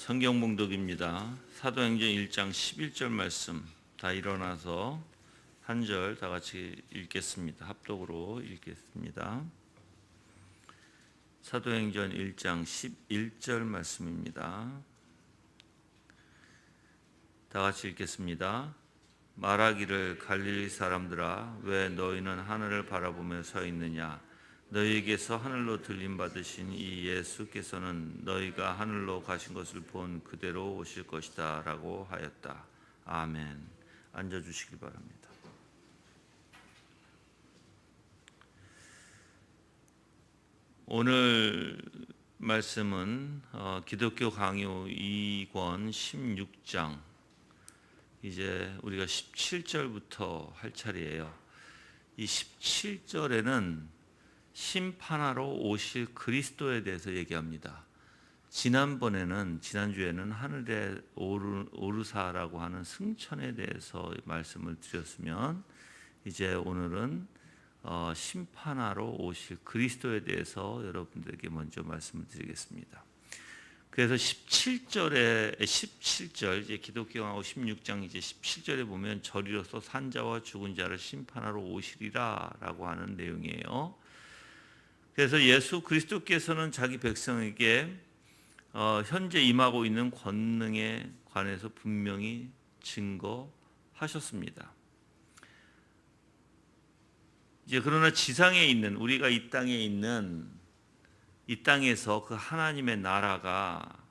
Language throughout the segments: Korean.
성경 봉독입니다. 사도행전 1장 11절 말씀 다 일어나서 한 절 다 같이 읽겠습니다. 합독으로 읽겠습니다. 사도행전 1장 11절 말씀입니다. 다 같이 읽겠습니다. 말하기를 갈릴리 사람들아 왜 너희는 하늘을 바라보며 서 있느냐 너희에게서 하늘로 들림 받으신 이 예수께서는 너희가 하늘로 가신 것을 본 그대로 오실 것이다 라고 하였다. 아멘. 앉아주시길 바랍니다. 오늘 말씀은 기독교 강요 2권 16장 이제 우리가 17절부터 할 차례예요. 이 17절에는 심판하러 오실 그리스도에 대해서 얘기합니다. 지난주에는 하늘에 오르사라고 하는 승천에 대해서 말씀을 드렸으면 이제 오늘은 심판하러 오실 그리스도에 대해서 여러분들에게 먼저 말씀을 드리겠습니다. 그래서 17절 이제 기독교하고 16장 이제 17절에 보면 저리로서 산자와 죽은 자를 심판하러 오시리라라고 하는 내용이에요. 그래서 예수 그리스도께서는 자기 백성에게 현재 임하고 있는 권능에 관해서 분명히 증거하셨습니다. 이제 그러나 지상에 있는 우리가 이 땅에서 그 하나님의 나라가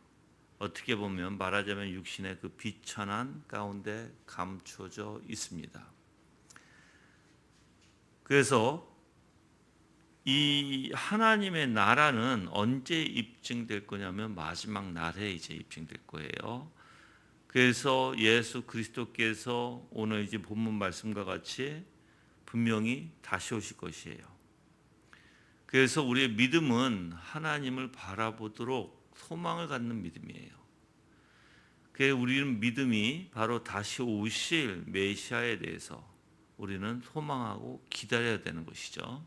어떻게 보면 말하자면 육신의 그 비천한 가운데 감추어져 있습니다. 그래서 이 하나님의 나라는 언제 입증될 거냐면 마지막 날에 이제 입증될 거예요. 그래서 예수 그리스도께서 오늘 이제 본문 말씀과 같이 분명히 다시 오실 것이에요. 그래서 우리의 믿음은 하나님을 바라보도록 소망을 갖는 믿음이에요. 그래서 우리는 믿음이 바로 다시 오실 메시아에 대해서 우리는 소망하고 기다려야 되는 것이죠.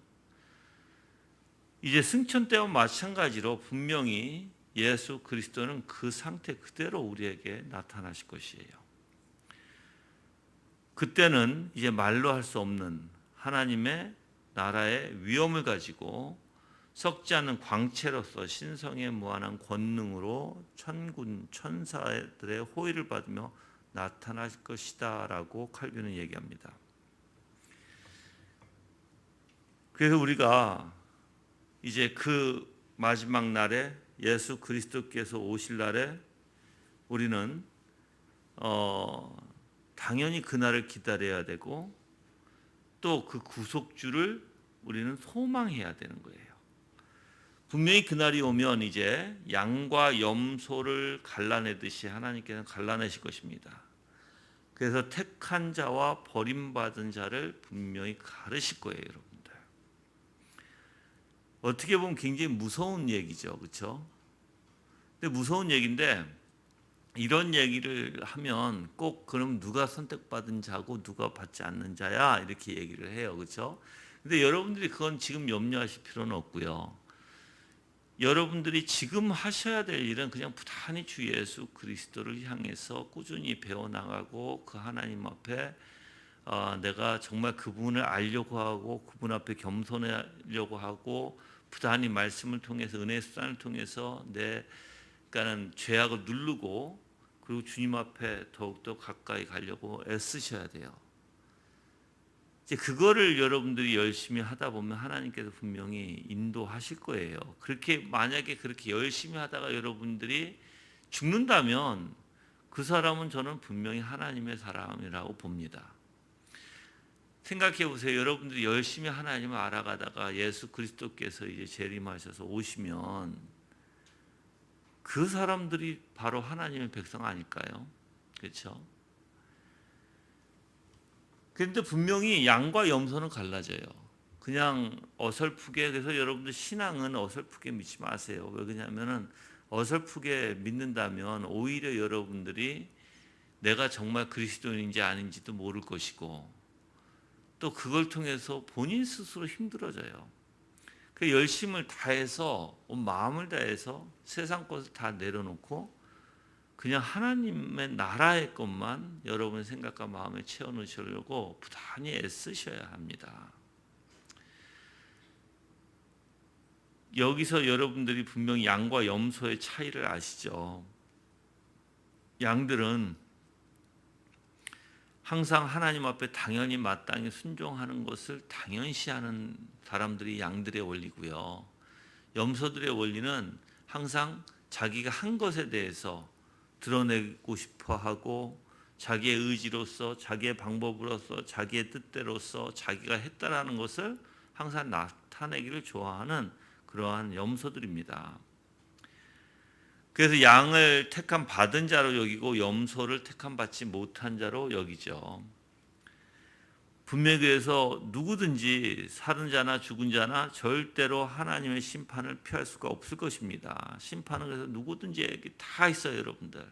이제 승천 때와 마찬가지로 분명히 예수 그리스도는 그 상태 그대로 우리에게 나타나실 것이에요. 그때는 이제 말로 할 수 없는 하나님의 나라의 위엄을 가지고 썩지 않는 광채로서 신성에 무한한 권능으로 천군 천사들의 호의를 받으며 나타날 것이다 라고 칼빈은 얘기합니다. 그래서 우리가 이제 그 마지막 날에 예수 그리스도께서 오실 날에 우리는 당연히 그날을 기다려야 되고 또 그 구속주를 우리는 소망해야 되는 거예요. 분명히 그날이 오면 이제 양과 염소를 갈라내듯이 하나님께서는 갈라내실 것입니다. 그래서 택한 자와 버림받은 자를 분명히 가르실 거예요, 여러분들. 어떻게 보면 굉장히 무서운 얘기죠, 그렇죠? 근데 무서운 얘기인데 이런 얘기를 하면 꼭 그럼 누가 선택받은 자고 누가 받지 않는 자야 이렇게 얘기를 해요, 그렇죠? 근데 여러분들이 그건 지금 염려하실 필요는 없고요. 여러분들이 지금 하셔야 될 일은 그냥 부단히 주 예수 그리스도를 향해서 꾸준히 배워나가고 그 하나님 앞에 내가 정말 그분을 알려고 하고 그분 앞에 겸손하려고 하고 부단히 말씀을 통해서 은혜의 수단을 통해서 그러니까는 죄악을 누르고 그리고 주님 앞에 더욱더 가까이 가려고 애쓰셔야 돼요. 이제 그거를 여러분들이 열심히 하다 보면 하나님께서 분명히 인도하실 거예요. 만약에 그렇게 열심히 하다가 여러분들이 죽는다면 그 사람은 저는 분명히 하나님의 사람이라고 봅니다. 생각해 보세요. 여러분들이 열심히 하나님을 알아가다가 예수 그리스도께서 이제 재림하셔서 오시면 그 사람들이 바로 하나님의 백성 아닐까요? 그렇죠? 그런데 분명히 양과 염소는 갈라져요. 그냥 어설프게. 그래서 여러분들 신앙은 어설프게 믿지 마세요. 왜 그러냐면은 어설프게 믿는다면 오히려 여러분들이 내가 정말 그리스도인인지 아닌지도 모를 것이고 또 그걸 통해서 본인 스스로 힘들어져요. 그 열심을 다해서 온 마음을 다해서 세상 것을 다 내려놓고 그냥 하나님의 나라의 것만 여러분 생각과 마음에 채워넣으시려고 부단히 애쓰셔야 합니다. 여기서 여러분들이 분명히 양과 염소의 차이를 아시죠? 양들은 항상 하나님 앞에 당연히 마땅히 순종하는 것을 당연시하는 사람들이 양들의 원리고요. 염소들의 원리는 항상 자기가 한 것에 대해서 드러내고 싶어 하고 자기의 의지로서 자기의 방법으로서 자기의 뜻대로서 자기가 했다라는 것을 항상 나타내기를 좋아하는 그러한 염소들입니다. 그래서 양을 택함 받은 자로 여기고 염소를 택함 받지 못한 자로 여기죠. 분명히 그래서 누구든지 살은 자나 죽은 자나 절대로 하나님의 심판을 피할 수가 없을 것입니다. 심판은 그래서 누구든지에게 다 있어요, 여러분들.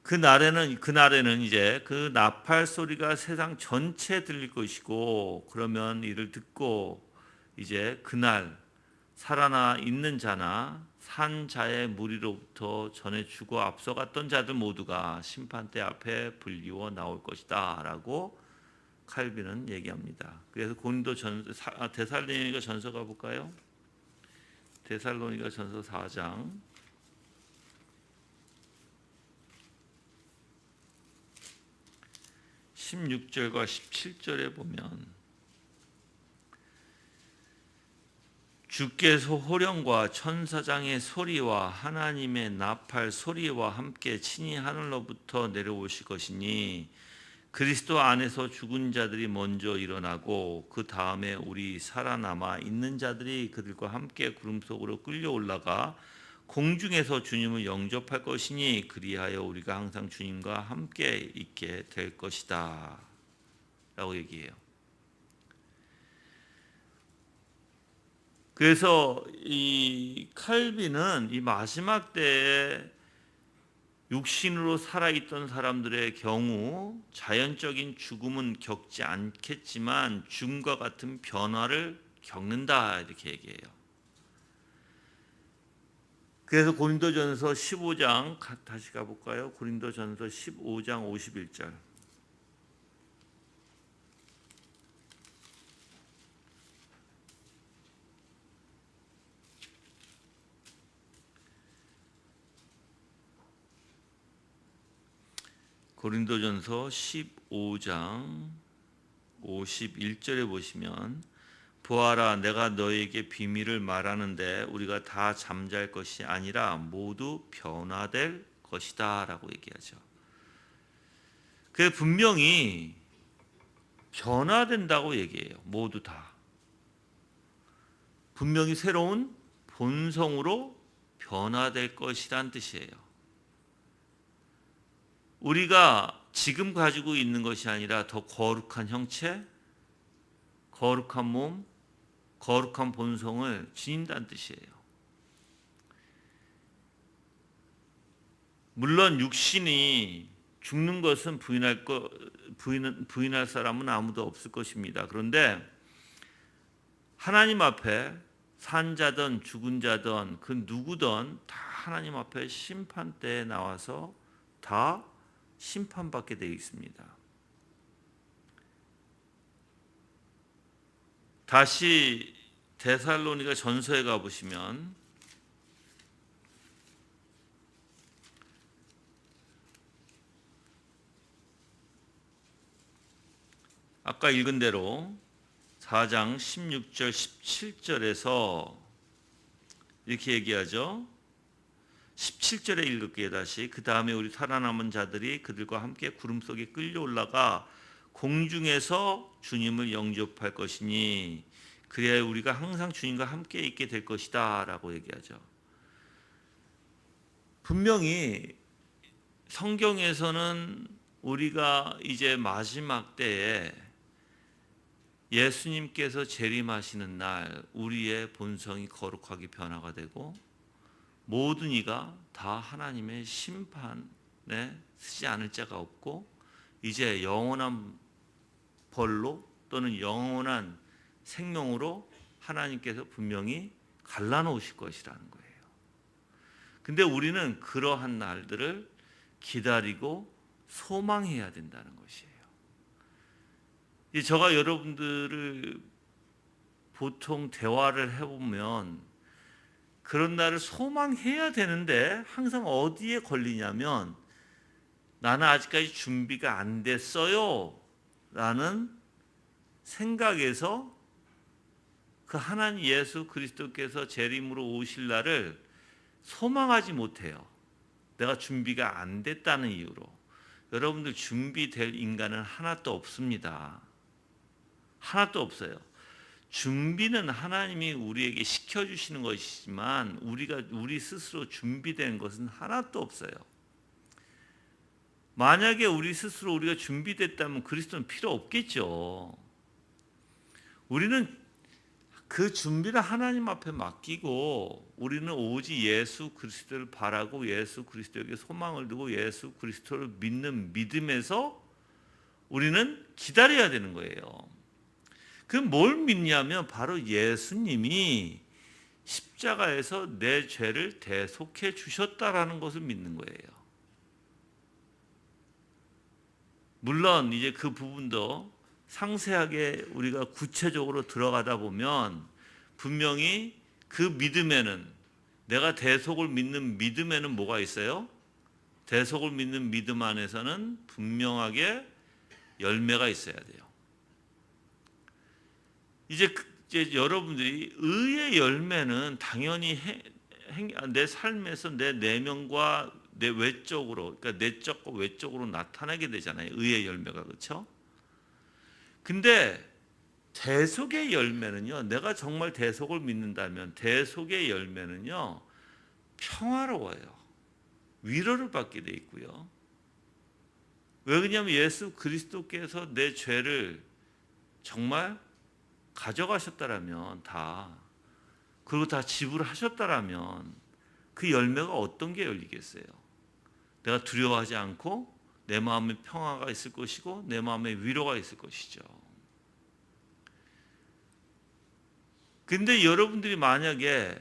그날에는 이제 그 나팔 소리가 세상 전체에 들릴 것이고, 그러면 이를 듣고 이제 그날 살아나 있는 자나 산 자의 무리로부터 전에 죽어 앞서갔던 자들 모두가 심판대 앞에 불리워 나올 것이다 라고 칼빈은 얘기합니다. 그래서 데살로니가 전서 가볼까요? 데살로니가 전서 4장 16절과 17절에 보면 주께서 호령과 천사장의 소리와 하나님의 나팔 소리와 함께 친히 하늘로부터 내려오실 것이니 그리스도 안에서 죽은 자들이 먼저 일어나고 그 다음에 우리 살아남아 있는 자들이 그들과 함께 구름 속으로 끌려 올라가 공중에서 주님을 영접할 것이니 그리하여 우리가 항상 주님과 함께 있게 될 것이다 라고 얘기해요. 그래서 이 칼빈은 이 마지막 때에 육신으로 살아있던 사람들의 경우 자연적인 죽음은 겪지 않겠지만 죽음과 같은 변화를 겪는다 이렇게 얘기해요. 그래서 고린도전서 15장 다시 가볼까요? 고린도전서 15장 51절. 고린도전서 15장 51절에 보시면 보아라 내가 너에게 비밀을 말하는데 우리가 다 잠잘 것이 아니라 모두 변화될 것이다 라고 얘기하죠. 그래서 분명히 변화된다고 얘기해요. 모두 다. 분명히 새로운 본성으로 변화될 것이란 뜻이에요. 우리가 지금 가지고 있는 것이 아니라 더 거룩한 형체, 거룩한 몸, 거룩한 본성을 지닌다는 뜻이에요. 물론 육신이 죽는 것은 부인할 사람은 아무도 없을 것입니다. 그런데 하나님 앞에 산 자든 죽은 자든 그 누구든 다 하나님 앞에 심판대에 나와서 다 심판받게 되어 있습니다. 다시 데살로니가 전서에 가보시면 아까 읽은 대로 4장 16절 17절에서 이렇게 얘기하죠. 17절에 읽을게요. 다시. 그 다음에 우리 살아남은 자들이 그들과 함께 구름 속에 끌려 올라가 공중에서 주님을 영접할 것이니 그래야 우리가 항상 주님과 함께 있게 될 것이다 라고 얘기하죠. 분명히 성경에서는 우리가 이제 마지막 때에 예수님께서 재림하시는 날 우리의 본성이 거룩하게 변화가 되고 모든 이가 다 하나님의 심판에 쓰지 않을 자가 없고 이제 영원한 벌로 또는 영원한 생명으로 하나님께서 분명히 갈라놓으실 것이라는 거예요. 근데 우리는 그러한 날들을 기다리고 소망해야 된다는 것이에요. 제가 여러분들을 보통 대화를 해보면 그런 날을 소망해야 되는데 항상 어디에 걸리냐면 나는 아직까지 준비가 안 됐어요 라는 생각에서 그 하나님 예수 그리스도께서 재림으로 오실 날을 소망하지 못해요. 내가 준비가 안 됐다는 이유로. 여러분들 준비될 인간은 하나도 없습니다. 하나도 없어요. 준비는 하나님이 우리에게 시켜주시는 것이지만 우리 스스로 준비된 것은 하나도 없어요. 만약에 우리가 준비됐다면 그리스도는 필요 없겠죠. 우리는 그 준비를 하나님 앞에 맡기고 우리는 오직 예수 그리스도를 바라고 예수 그리스도에게 소망을 두고 예수 그리스도를 믿는 믿음에서 우리는 기다려야 되는 거예요. 그럼 뭘 믿냐면 바로 예수님이 십자가에서 내 죄를 대속해 주셨다라는 것을 믿는 거예요. 물론 이제 그 부분도 상세하게 우리가 구체적으로 들어가다 보면 분명히 그 믿음에는 내가 대속을 믿는 믿음에는 뭐가 있어요? 대속을 믿는 믿음 안에서는 분명하게 열매가 있어야 돼요. 이제 여러분들이 의의 열매는 당연히 내 삶에서 내 내면과 내 외적으로, 그러니까 내적과 외적으로 나타나게 되잖아요. 의의 열매가. 그렇죠? 근데 대속의 열매는요, 내가 정말 대속을 믿는다면 대속의 열매는요, 평화로워요. 위로를 받게 돼 있고요. 왜 그러냐면 예수 그리스도께서 내 죄를 정말 가져가셨다라면 그리고 다 지불하셨다라면 그 열매가 어떤 게 열리겠어요? 내가 두려워하지 않고 내 마음에 평화가 있을 것이고 내 마음에 위로가 있을 것이죠. 근데 여러분들이 만약에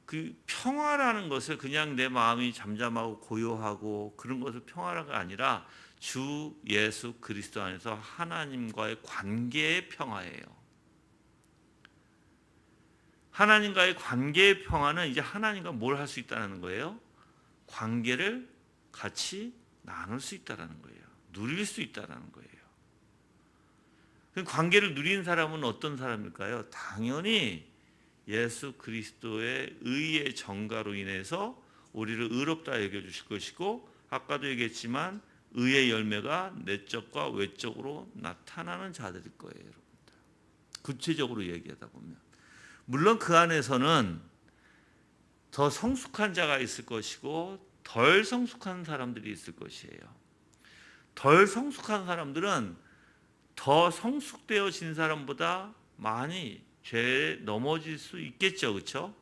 그 평화라는 것을 그냥 내 마음이 잠잠하고 고요하고 그런 것을 평화가 아니라 주 예수 그리스도 안에서 하나님과의 관계의 평화예요. 하나님과의 관계의 평화는 이제 하나님과 뭘 할 수 있다는 거예요? 관계를 같이 나눌 수 있다는 거예요. 누릴 수 있다는 거예요. 관계를 누리는 사람은 어떤 사람일까요? 당연히 예수 그리스도의 의의 정가로 인해서 우리를 의롭다 여겨주실 것이고 아까도 얘기했지만 의의 열매가 내적과 외적으로 나타나는 자들일 거예요. 여러분들. 구체적으로 얘기하다 보면 물론 그 안에서는 더 성숙한 자가 있을 것이고 덜 성숙한 사람들이 있을 것이에요. 덜 성숙한 사람들은 더 성숙되어진 사람보다 많이 죄에 넘어질 수 있겠죠. 그렇죠?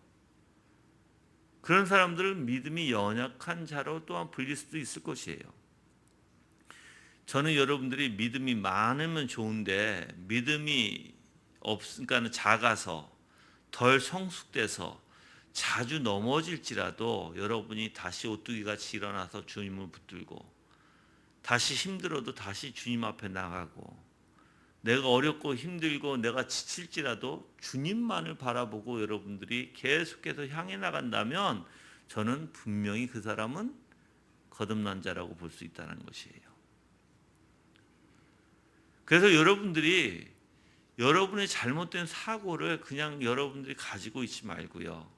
그런 사람들은 믿음이 연약한 자로 또한 불릴 수도 있을 것이에요. 저는 여러분들이 믿음이 많으면 좋은데 믿음이 없으니까 작아서 덜 성숙돼서 자주 넘어질지라도 여러분이 다시 오뚜기같이 일어나서 주님을 붙들고 다시 힘들어도 다시 주님 앞에 나가고 내가 어렵고 힘들고 내가 지칠지라도 주님만을 바라보고 여러분들이 계속해서 향해 나간다면 저는 분명히 그 사람은 거듭난 자라고 볼 수 있다는 것이에요. 그래서 여러분들이 여러분의 잘못된 사고를 그냥 여러분들이 가지고 있지 말고요.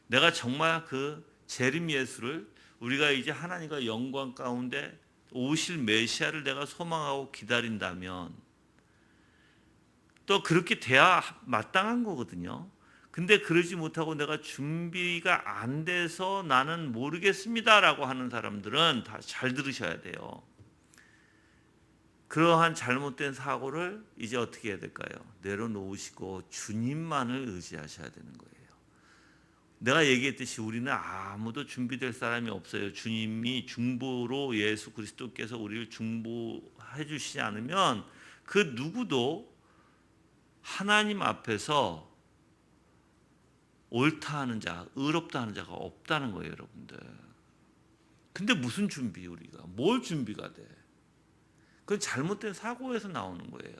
내가 정말 그 재림 예수를 우리가 이제 하나님과 영광 가운데 오실 메시아를 내가 소망하고 기다린다면 또 그렇게 돼야 마땅한 거거든요. 근데 그러지 못하고 내가 준비가 안 돼서 나는 모르겠습니다라고 하는 사람들은 다 잘 들으셔야 돼요. 그러한 잘못된 사고를 이제 어떻게 해야 될까요? 내려놓으시고 주님만을 의지하셔야 되는 거예요. 내가 얘기했듯이 우리는 아무도 준비될 사람이 없어요. 주님이 중보로 예수 그리스도께서 우리를 중보해 주시지 않으면 그 누구도 하나님 앞에서 옳다 하는 자, 의롭다 하는 자가 없다는 거예요, 여러분들. 근데 무슨 준비 우리가? 뭘 준비가 돼? 그건 잘못된 사고에서 나오는 거예요.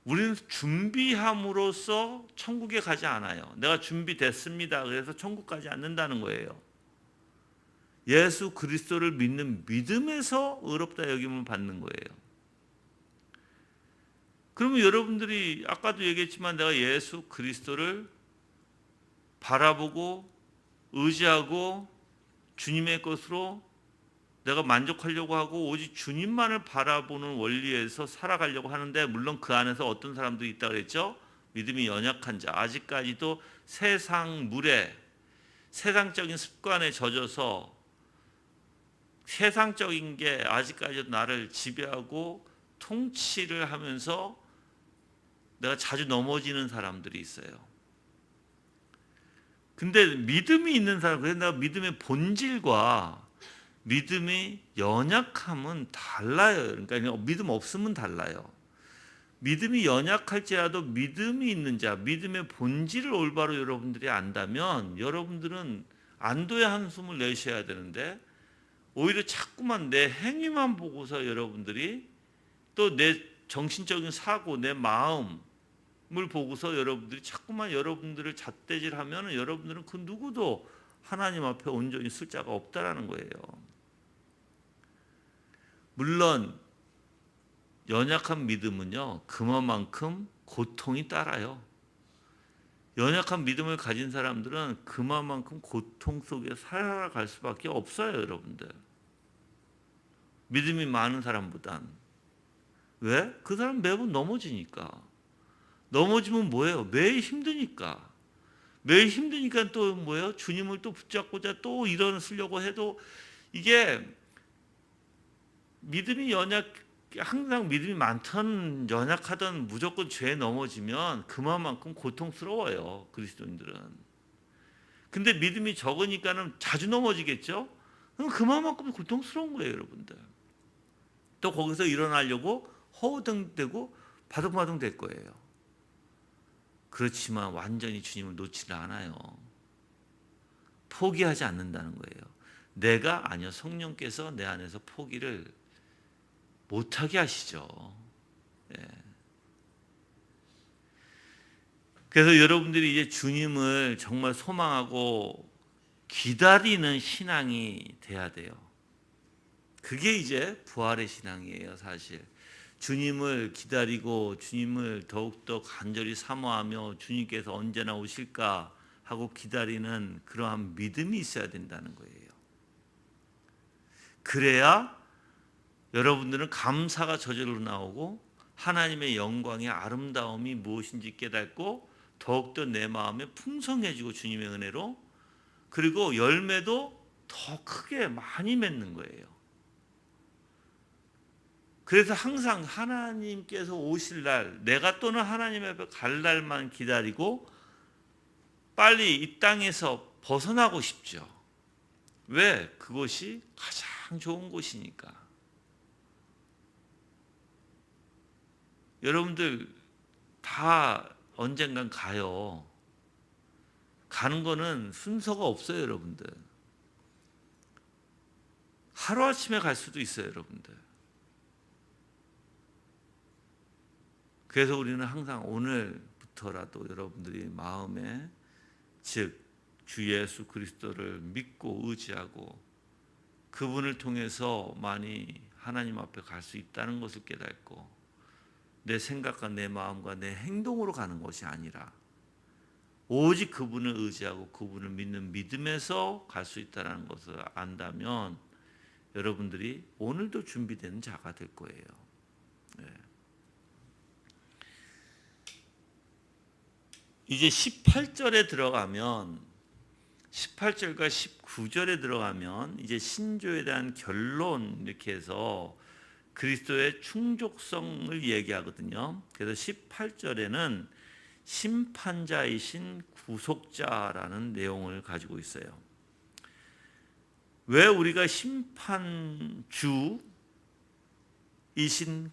우리는 준비함으로써 천국에 가지 않아요. 내가 준비됐습니다. 그래서 천국 가지 않는다는 거예요. 예수 그리스도를 믿는 믿음에서 의롭다 여김을 받는 거예요. 그러면 여러분들이 아까도 얘기했지만 내가 예수 그리스도를 바라보고 의지하고 주님의 것으로 내가 만족하려고 하고 오직 주님만을 바라보는 원리에서 살아가려고 하는데, 물론 그 안에서 어떤 사람들이 있다고 그랬죠? 믿음이 연약한 자, 아직까지도 세상 물에 세상적인 습관에 젖어서 세상적인 게 아직까지도 나를 지배하고 통치를 하면서 내가 자주 넘어지는 사람들이 있어요. 근데 믿음이 있는 사람, 그래서 내가 믿음의 본질과 믿음이 연약함은 달라요. 그러니까 믿음 없으면 달라요. 믿음이 연약할지라도 믿음이 있는 자, 믿음의 본질을 올바로 여러분들이 안다면 여러분들은 안도의 한숨을 내셔야 되는데, 오히려 자꾸만 내 행위만 보고서 여러분들이 또 내 정신적인 사고, 내 마음을 보고서 여러분들이 자꾸만 여러분들을 잣대질하면 여러분들은 그 누구도 하나님 앞에 온전히 쓸 자가 없다라는 거예요. 물론 연약한 믿음은요, 그만큼 고통이 따라요. 연약한 믿음을 가진 사람들은 그만큼 고통 속에 살아갈 수밖에 없어요, 여러분들. 믿음이 많은 사람보단. 왜? 그 사람 매번 넘어지니까. 넘어지면 뭐예요? 매일 힘드니까. 매일 힘드니까 또 뭐예요? 주님을 또 붙잡고자 또 일어서려고 해도, 이게 믿음이 항상 믿음이 많든 연약하든 무조건 죄에 넘어지면 그만큼 고통스러워요, 그리스도인들은. 근데 믿음이 적으니까는 자주 넘어지겠죠? 그럼 그만큼 고통스러운 거예요, 여러분들. 또 거기서 일어나려고 허우등대고 바둥바둥 될 거예요. 그렇지만 완전히 주님을 놓지는 않아요. 포기하지 않는다는 거예요. 내가 아니요, 성령께서 내 안에서 포기를 못하게 하시죠. 예. 그래서 여러분들이 이제 주님을 정말 소망하고 기다리는 신앙이 돼야 돼요. 그게 이제 부활의 신앙이에요, 사실. 주님을 기다리고 주님을 더욱더 간절히 사모하며 주님께서 언제나 오실까 하고 기다리는 그러한 믿음이 있어야 된다는 거예요. 그래야 여러분들은 감사가 저절로 나오고 하나님의 영광의 아름다움이 무엇인지 깨닫고 더욱더 내 마음에 풍성해지고 주님의 은혜로, 그리고 열매도 더 크게 많이 맺는 거예요. 그래서 항상 하나님께서 오실 날, 내가 또는 하나님 앞에 갈 날만 기다리고 빨리 이 땅에서 벗어나고 싶죠. 왜? 그것이 가장 좋은 곳이니까. 여러분들 다 언젠간 가요. 가는 거는 순서가 없어요, 여러분들. 하루아침에 갈 수도 있어요, 여러분들. 그래서 우리는 항상 오늘부터라도 여러분들이 마음에, 즉 주 예수 그리스도를 믿고 의지하고 그분을 통해서 많이 하나님 앞에 갈 수 있다는 것을 깨닫고, 내 생각과 내 마음과 내 행동으로 가는 것이 아니라 오직 그분을 의지하고 그분을 믿는 믿음에서 갈 수 있다는 것을 안다면 여러분들이 오늘도 준비된 자가 될 거예요. 네. 이제 18절에 들어가면, 18절과 19절에 들어가면 이제 신조에 대한 결론 이렇게 해서 그리스도의 충족성을 얘기하거든요. 그래서 18절에는 심판자이신 구속자라는 내용을 가지고 있어요. 왜 우리가 심판주이신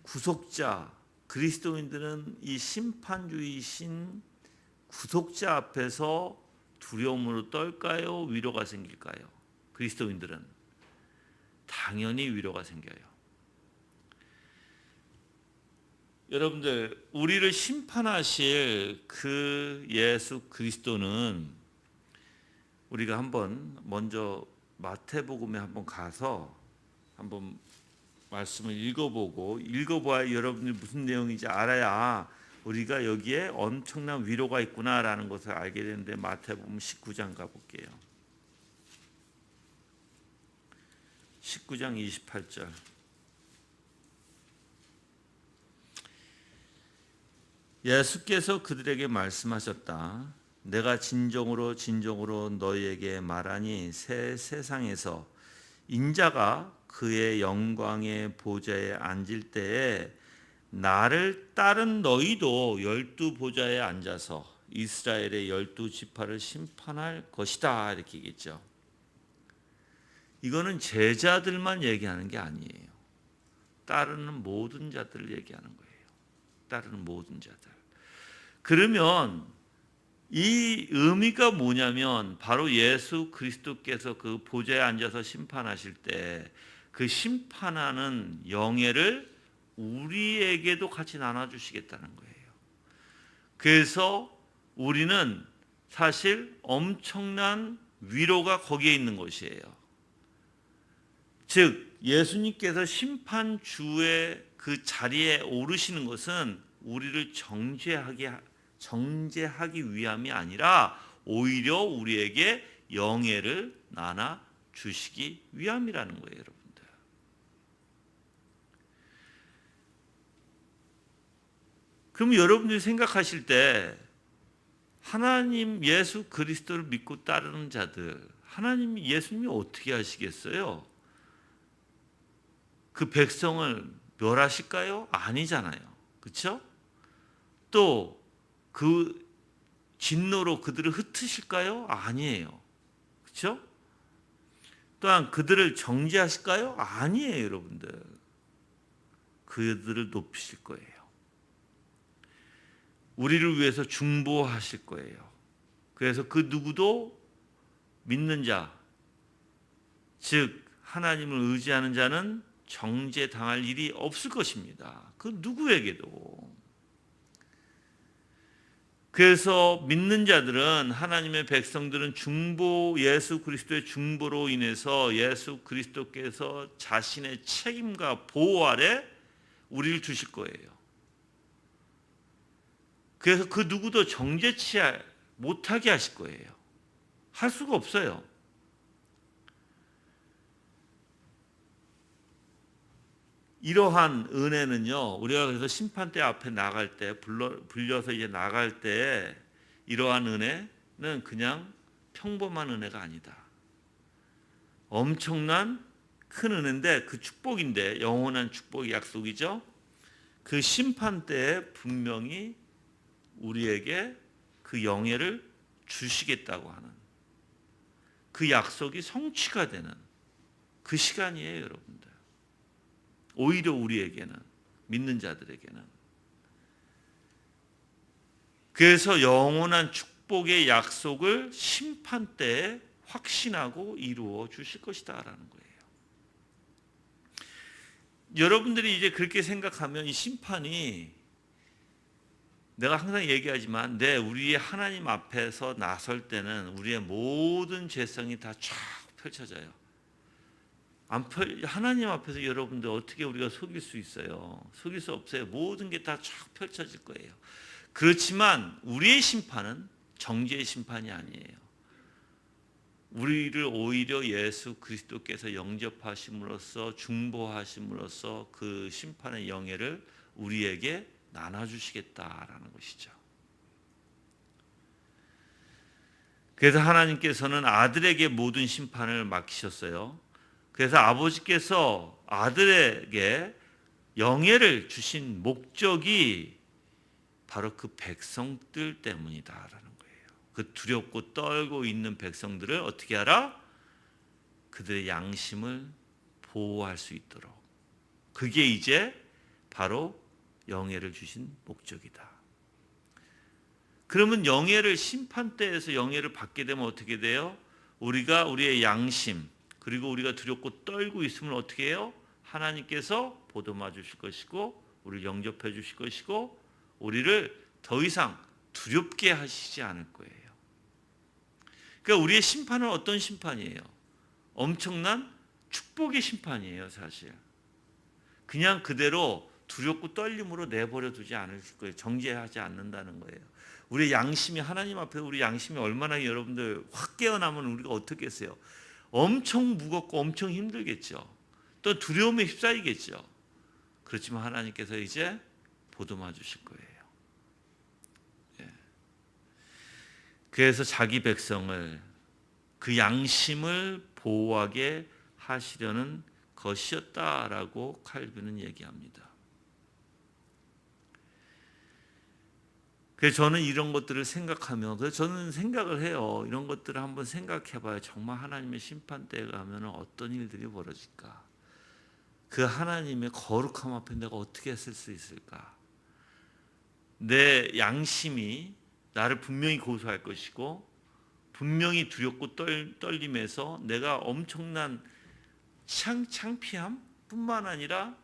구속자, 그리스도인들은 이 심판주이신 구속자 앞에서 두려움으로 떨까요? 위로가 생길까요? 그리스도인들은 당연히 위로가 생겨요. 여러분들, 우리를 심판하실 그 예수 그리스도는 우리가 한번 먼저 마태복음에 한번 가서 한번 말씀을 읽어봐야 여러분이 무슨 내용인지 알아야 우리가 여기에 엄청난 위로가 있구나라는 것을 알게 되는데, 마태복음 19장 가볼게요. 19장 28절. 예수께서 그들에게 말씀하셨다. 내가 진정으로 진정으로 너희에게 말하니 새 세상에서 인자가 그의 영광의 보좌에 앉을 때에 나를 따른 너희도 12 보좌에 앉아서 이스라엘의 12 지파를 심판할 것이다, 이렇게 얘기했죠. 이거는 제자들만 얘기하는 게 아니에요. 따르는 모든 자들을 얘기하는 거예요. 따르는 모든 자들. 그러면 이 의미가 뭐냐면 바로 예수 그리스도께서 그 보좌에 앉아서 심판하실 때 그 심판하는 영예를 우리에게도 같이 나눠주시겠다는 거예요. 그래서 우리는 사실 엄청난 위로가 거기에 있는 것이에요. 즉 예수님께서 심판주의 그 자리에 오르시는 것은 우리를 정죄하기 위함이 아니라 오히려 우리에게 영예를 나눠 주시기 위함이라는 거예요, 여러분들. 그럼 여러분들이 생각하실 때 하나님 예수 그리스도를 믿고 따르는 자들, 하나님 예수님이 어떻게 하시겠어요? 그 백성을 멸하실까요? 아니잖아요. 그렇죠? 또 그 진노로 그들을 흩으실까요? 아니에요. 그렇죠? 또한 그들을 정죄하실까요? 아니에요, 여러분들. 그들을 높이실 거예요. 우리를 위해서 중보하실 거예요. 그래서 그 누구도 믿는 자, 즉 하나님을 의지하는 자는 정죄당할 일이 없을 것입니다. 그 누구에게도. 그래서 믿는 자들은, 하나님의 백성들은 예수 그리스도의 중보로 인해서 예수 그리스도께서 자신의 책임과 보호 아래 우리를 두실 거예요. 그래서 그 누구도 정죄치 못하게 하실 거예요. 할 수가 없어요. 이러한 은혜는요, 우리가 그래서 심판대 앞에 나갈 때, 불려서 이제 나갈 때, 이러한 은혜는 그냥 평범한 은혜가 아니다. 엄청난 큰 은혜인데, 그 축복인데, 영원한 축복의 약속이죠. 그 심판대에 분명히 우리에게 그 영예를 주시겠다고 하는 그 약속이 성취가 되는 그 시간이에요, 여러분들. 오히려 우리에게는, 믿는 자들에게는. 그래서 영원한 축복의 약속을 심판 때에 확신하고 이루어 주실 것이다라는 거예요. 여러분들이 이제 그렇게 생각하면 이 심판이, 내가 항상 얘기하지만, 우리의 하나님 앞에서 나설 때는 우리의 모든 죄성이 다 쫙 펼쳐져요. 하나님 앞에서 여러분들 어떻게 우리가 속일 수 있어요? 속일 수 없어요. 모든 게 다 쫙 펼쳐질 거예요. 그렇지만 우리의 심판은 정죄의 심판이 아니에요. 우리를 오히려 예수 그리스도께서 영접하심으로써, 중보하심으로써 그 심판의 영예를 우리에게 나눠주시겠다라는 것이죠. 그래서 하나님께서는 아들에게 모든 심판을 맡기셨어요. 그래서 아버지께서 아들에게 영예를 주신 목적이 바로 그 백성들 때문이다라는 거예요. 그 두렵고 떨고 있는 백성들을 어떻게 하라? 그들의 양심을 보호할 수 있도록. 그게 이제 바로 영예를 주신 목적이다. 그러면 영예를 심판대에서 영예를 받게 되면 어떻게 돼요? 우리가 우리의 양심 그리고 우리가 두렵고 떨고 있으면 어떻게 해요? 하나님께서 보듬어 주실 것이고 우리를 영접해 주실 것이고 우리를 더 이상 두렵게 하시지 않을 거예요. 그러니까 우리의 심판은 어떤 심판이에요? 엄청난 축복의 심판이에요, 사실. 그냥 그대로 두렵고 떨림으로 내버려 두지 않을 거예요. 정죄하지 않는다는 거예요. 우리의 양심이 하나님 앞에 우리 양심이 얼마나 여러분들 확 깨어나면 우리가 어떻게 했어요? 엄청 무겁고 엄청 힘들겠죠. 또 두려움에 휩싸이겠죠. 그렇지만 하나님께서 이제 보듬어 주실 거예요. 예. 그래서 자기 백성을 그 양심을 보호하게 하시려는 것이었다라고 칼빈은 얘기합니다. 그래서 저는 이런 것들을 생각하며 그래서 저는 생각을 해요. 이런 것들을 한번 생각해봐요. 정말 하나님의 심판대에 가면 어떤 일들이 벌어질까? 그 하나님의 거룩함 앞에 내가 어떻게 했을 수 있을까? 내 양심이 나를 분명히 고소할 것이고 분명히 두렵고 떨림에서 내가 엄청난 창피함 뿐만 아니라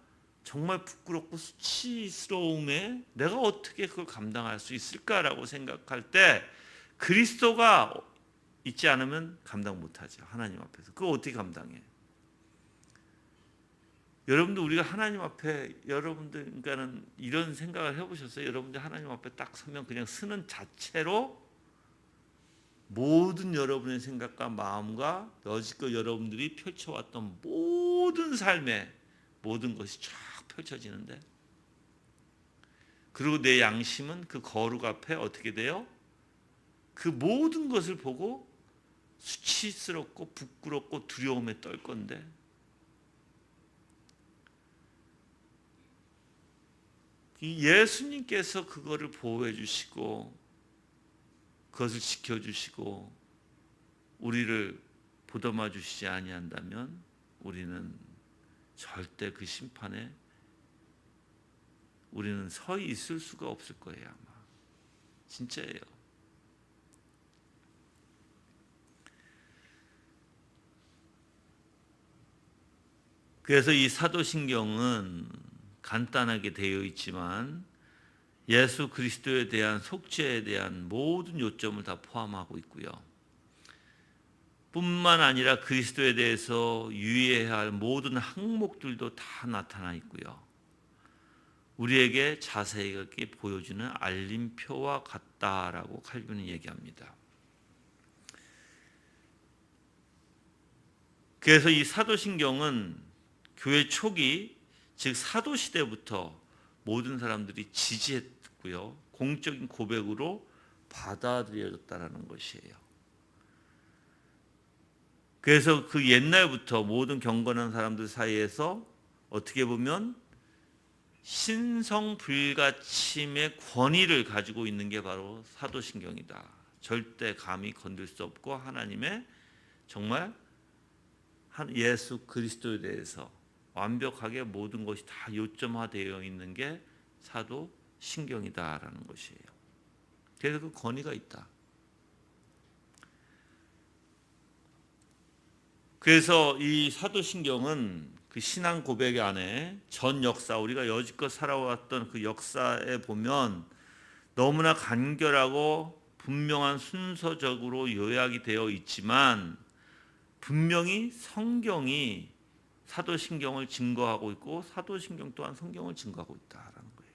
정말 부끄럽고 수치스러움에 내가 어떻게 그걸 감당할 수 있을까라고 생각할 때 그리스도가 있지 않으면 감당 못하죠. 하나님 앞에서. 그거 어떻게 감당해? 여러분들 우리가 하나님 앞에 여러분들 그러니까는 이런 생각을 해보셨어요? 여러분들 하나님 앞에 딱 서면 그냥 서는 자체로 모든 여러분의 생각과 마음과 여지껏 여러분들이 펼쳐왔던 모든 삶의 모든 것이 쫙 펼쳐지는데 그리고 내 양심은 그 거룩 앞에 어떻게 돼요? 그 모든 것을 보고 수치스럽고 부끄럽고 두려움에 떨 건데 예수님께서 그거를 보호해 주시고 그것을 지켜주시고 우리를 보듬어 주시지 아니한다면 우리는 절대 그 심판에 우리는 서 있을 수가 없을 거예요. 아마 진짜예요. 그래서 이 사도신경은 간단하게 되어 있지만 예수 그리스도에 대한 속죄에 대한 모든 요점을 다 포함하고 있고요. 뿐만 아니라 그리스도에 대해서 유의해야 할 모든 항목들도 다 나타나 있고요. 우리에게 자세하게 보여주는 알림표와 같다라고 칼빈은 얘기합니다. 그래서 이 사도신경은 교회 초기 즉 사도시대부터 모든 사람들이 지지했고요. 공적인 고백으로 받아들여졌다는 것이에요. 그래서 그 옛날부터 모든 경건한 사람들 사이에서 어떻게 보면 신성불가침의 권위를 가지고 있는 게 바로 사도신경이다. 절대 감히 건들 수 없고 하나님의 정말 예수 그리스도에 대해서 완벽하게 모든 것이 다 요점화되어 있는 게 사도신경이다라는 것이에요. 그래서 그 권위가 있다. 그래서 이 사도신경은 그 신앙 고백 안에 전 역사 우리가 여지껏 살아왔던 그 역사에 보면 너무나 간결하고 분명한 순서적으로 요약이 되어 있지만 분명히 성경이 사도신경을 증거하고 있고 사도신경 또한 성경을 증거하고 있다라는 거예요.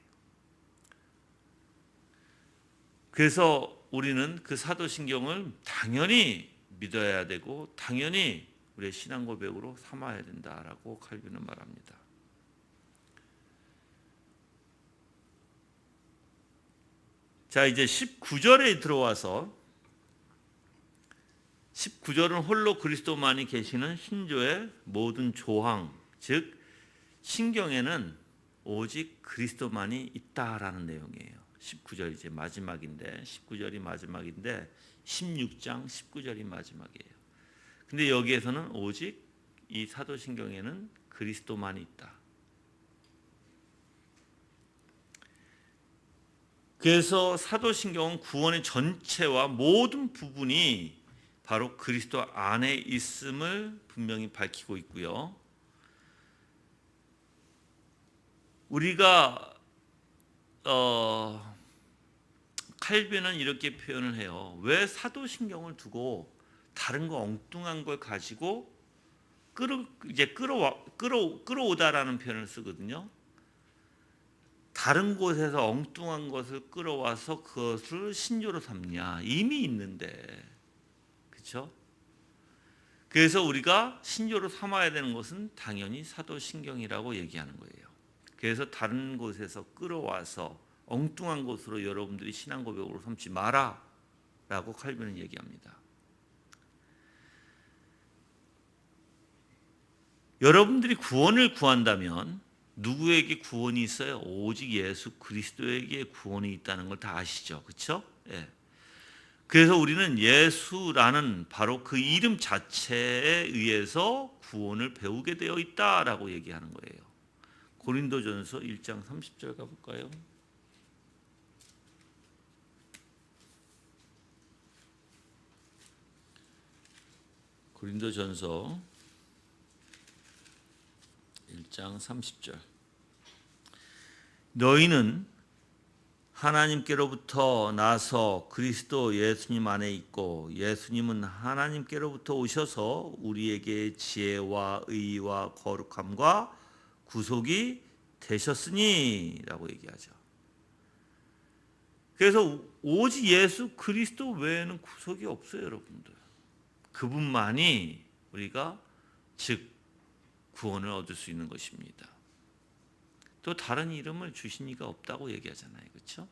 그래서 우리는 그 사도신경을 당연히 믿어야 되고 당연히 우리의 신앙 고백으로 삼아야 된다라고 칼빈은 말합니다. 자, 이제 19절에 들어와서 19절은 홀로 그리스도만이 계시는 신조의 모든 조항, 즉 신경에는 오직 그리스도만이 있다라는 내용이에요. 19절 이제 마지막인데 19절이 마지막인데 16장 19절이 마지막이에요. 근데 여기에서는 오직 이 사도신경에는 그리스도만이 있다. 그래서 사도신경은 구원의 전체와 모든 부분이 바로 그리스도 안에 있음을 분명히 밝히고 있고요. 우리가 칼빈은 이렇게 표현을 해요. 왜 사도신경을 두고 다른 거 엉뚱한 걸 가지고 끌어오다라는 표현을 쓰거든요. 다른 곳에서 엉뚱한 것을 끌어와서 그것을 신조로 삼냐. 이미 있는데. 그렇죠? 그래서 우리가 신조로 삼아야 되는 것은 당연히 사도신경이라고 얘기하는 거예요. 그래서 다른 곳에서 끌어와서 엉뚱한 것으로 여러분들이 신앙 고백으로 삼지 마라 라고 칼빈은 얘기합니다. 여러분들이 구원을 구한다면 누구에게 구원이 있어요? 오직 예수 그리스도에게 구원이 있다는 걸 다 아시죠? 그렇죠? 예. 그래서 우리는 예수라는 바로 그 이름 자체에 의해서 구원을 배우게 되어 있다라고 얘기하는 거예요. 고린도전서 1장 30절 가볼까요? 고린도전서 1장 30절. 너희는 하나님께로부터 나서 그리스도 예수님 안에 있고 예수님은 하나님께로부터 오셔서 우리에게 지혜와 의와 거룩함과 구속이 되셨으니 라고 얘기하죠. 그래서 오직 예수 그리스도 외에는 구속이 없어요, 여러분들. 그분만이 우리가 즉 구원을 얻을 수 있는 것입니다. 또 다른 이름을 주신 이가 없다고 얘기하잖아요. 그렇죠?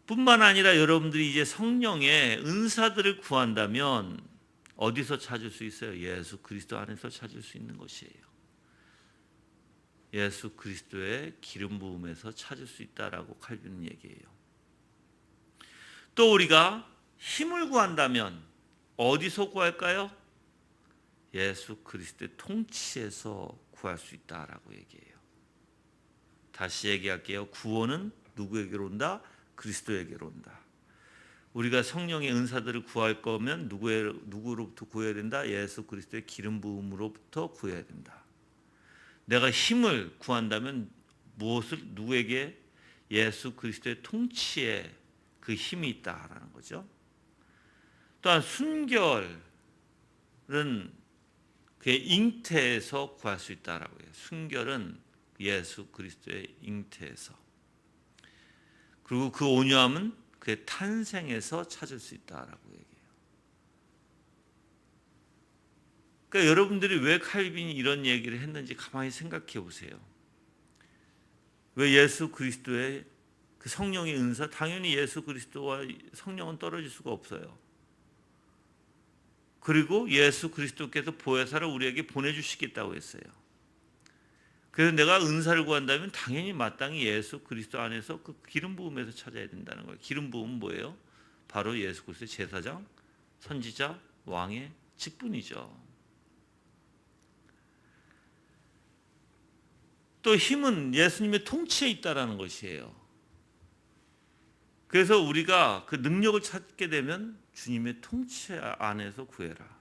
뿐만 아니라 여러분들이 이제 성령의 은사들을 구한다면 어디서 찾을 수 있어요? 예수 그리스도 안에서 찾을 수 있는 것이에요. 예수 그리스도의 기름 부음에서 찾을 수 있다라고 칼빈은 얘기해요. 또 우리가 힘을 구한다면 어디서 구할까요? 예수 그리스도의 통치에서 구할 수 있다라고 얘기해요. 다시 얘기할게요. 구원은 누구에게로 온다? 그리스도에게로 온다. 우리가 성령의 은사들을 구할 거면 누구로부터 구해야 된다? 예수 그리스도의 기름 부음으로부터 구해야 된다. 내가 힘을 구한다면 무엇을 누구에게? 예수 그리스도의 통치에 그 힘이 있다라는 거죠. 또한 순결은 그의 잉태에서 구할 수 있다라고 해요. 순결은 예수 그리스도의 잉태에서. 그리고 그 온유함은 그의 탄생에서 찾을 수 있다라고 얘기해요. 그러니까 여러분들이 왜 칼빈이 이런 얘기를 했는지 가만히 생각해 보세요. 왜 예수 그리스도의 그 성령의 은사, 당연히 예수 그리스도와 성령은 떨어질 수가 없어요. 그리고 예수 그리스도께서 보혜사를 우리에게 보내주시겠다고 했어요. 그래서 내가 은사를 구한다면 당연히 마땅히 예수 그리스도 안에서 그 기름 부음에서 찾아야 된다는 거예요. 기름 부음은 뭐예요? 바로 예수 그리스도의 제사장, 선지자, 왕의 직분이죠. 또 힘은 예수님의 통치에 있다라는 것이에요. 그래서 우리가 그 능력을 찾게 되면 주님의 통치 안에서 구해라.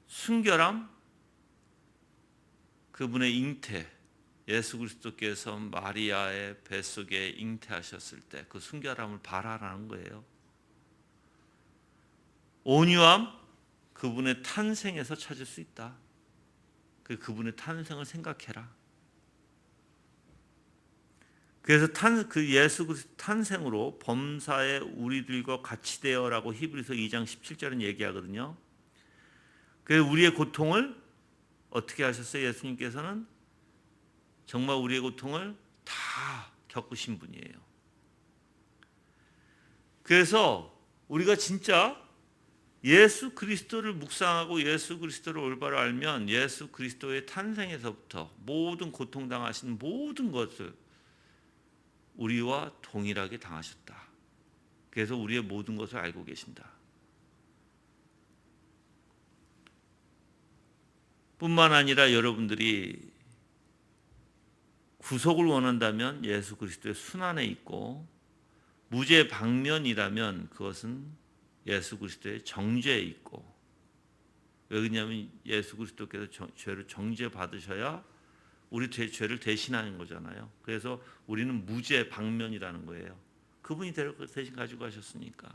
순결함, 그분의 잉태, 예수 그리스도께서 마리아의 뱃속에 잉태하셨을 때 그 순결함을 바라라는 거예요. 온유함, 그분의 탄생에서 찾을 수 있다. 그분의 탄생을 생각해라. 그래서 그 예수 그리스도 탄생으로 범사에 우리들과 같이 되어라고 히브리서 2장 17절은 얘기하거든요. 그래서 우리의 고통을 어떻게 하셨어요? 예수님께서는 정말 우리의 고통을 다 겪으신 분이에요. 그래서 우리가 진짜 예수 그리스도를 묵상하고 예수 그리스도를 올바로 알면 예수 그리스도의 탄생에서부터 모든 고통당하신 모든 것을 우리와 동일하게 당하셨다. 그래서 우리의 모든 것을 알고 계신다. 뿐만 아니라 여러분들이 구속을 원한다면 예수 그리스도의 순환에 있고, 무죄 방면이라면 그것은 예수 그리스도의 정죄에 있고, 왜 그러냐면 예수 그리스도께서 죄를 정죄 받으셔야 우리 죄를 대신하는 거잖아요. 그래서 우리는 무죄 방면이라는 거예요. 그분이 대신 가지고 가셨으니까.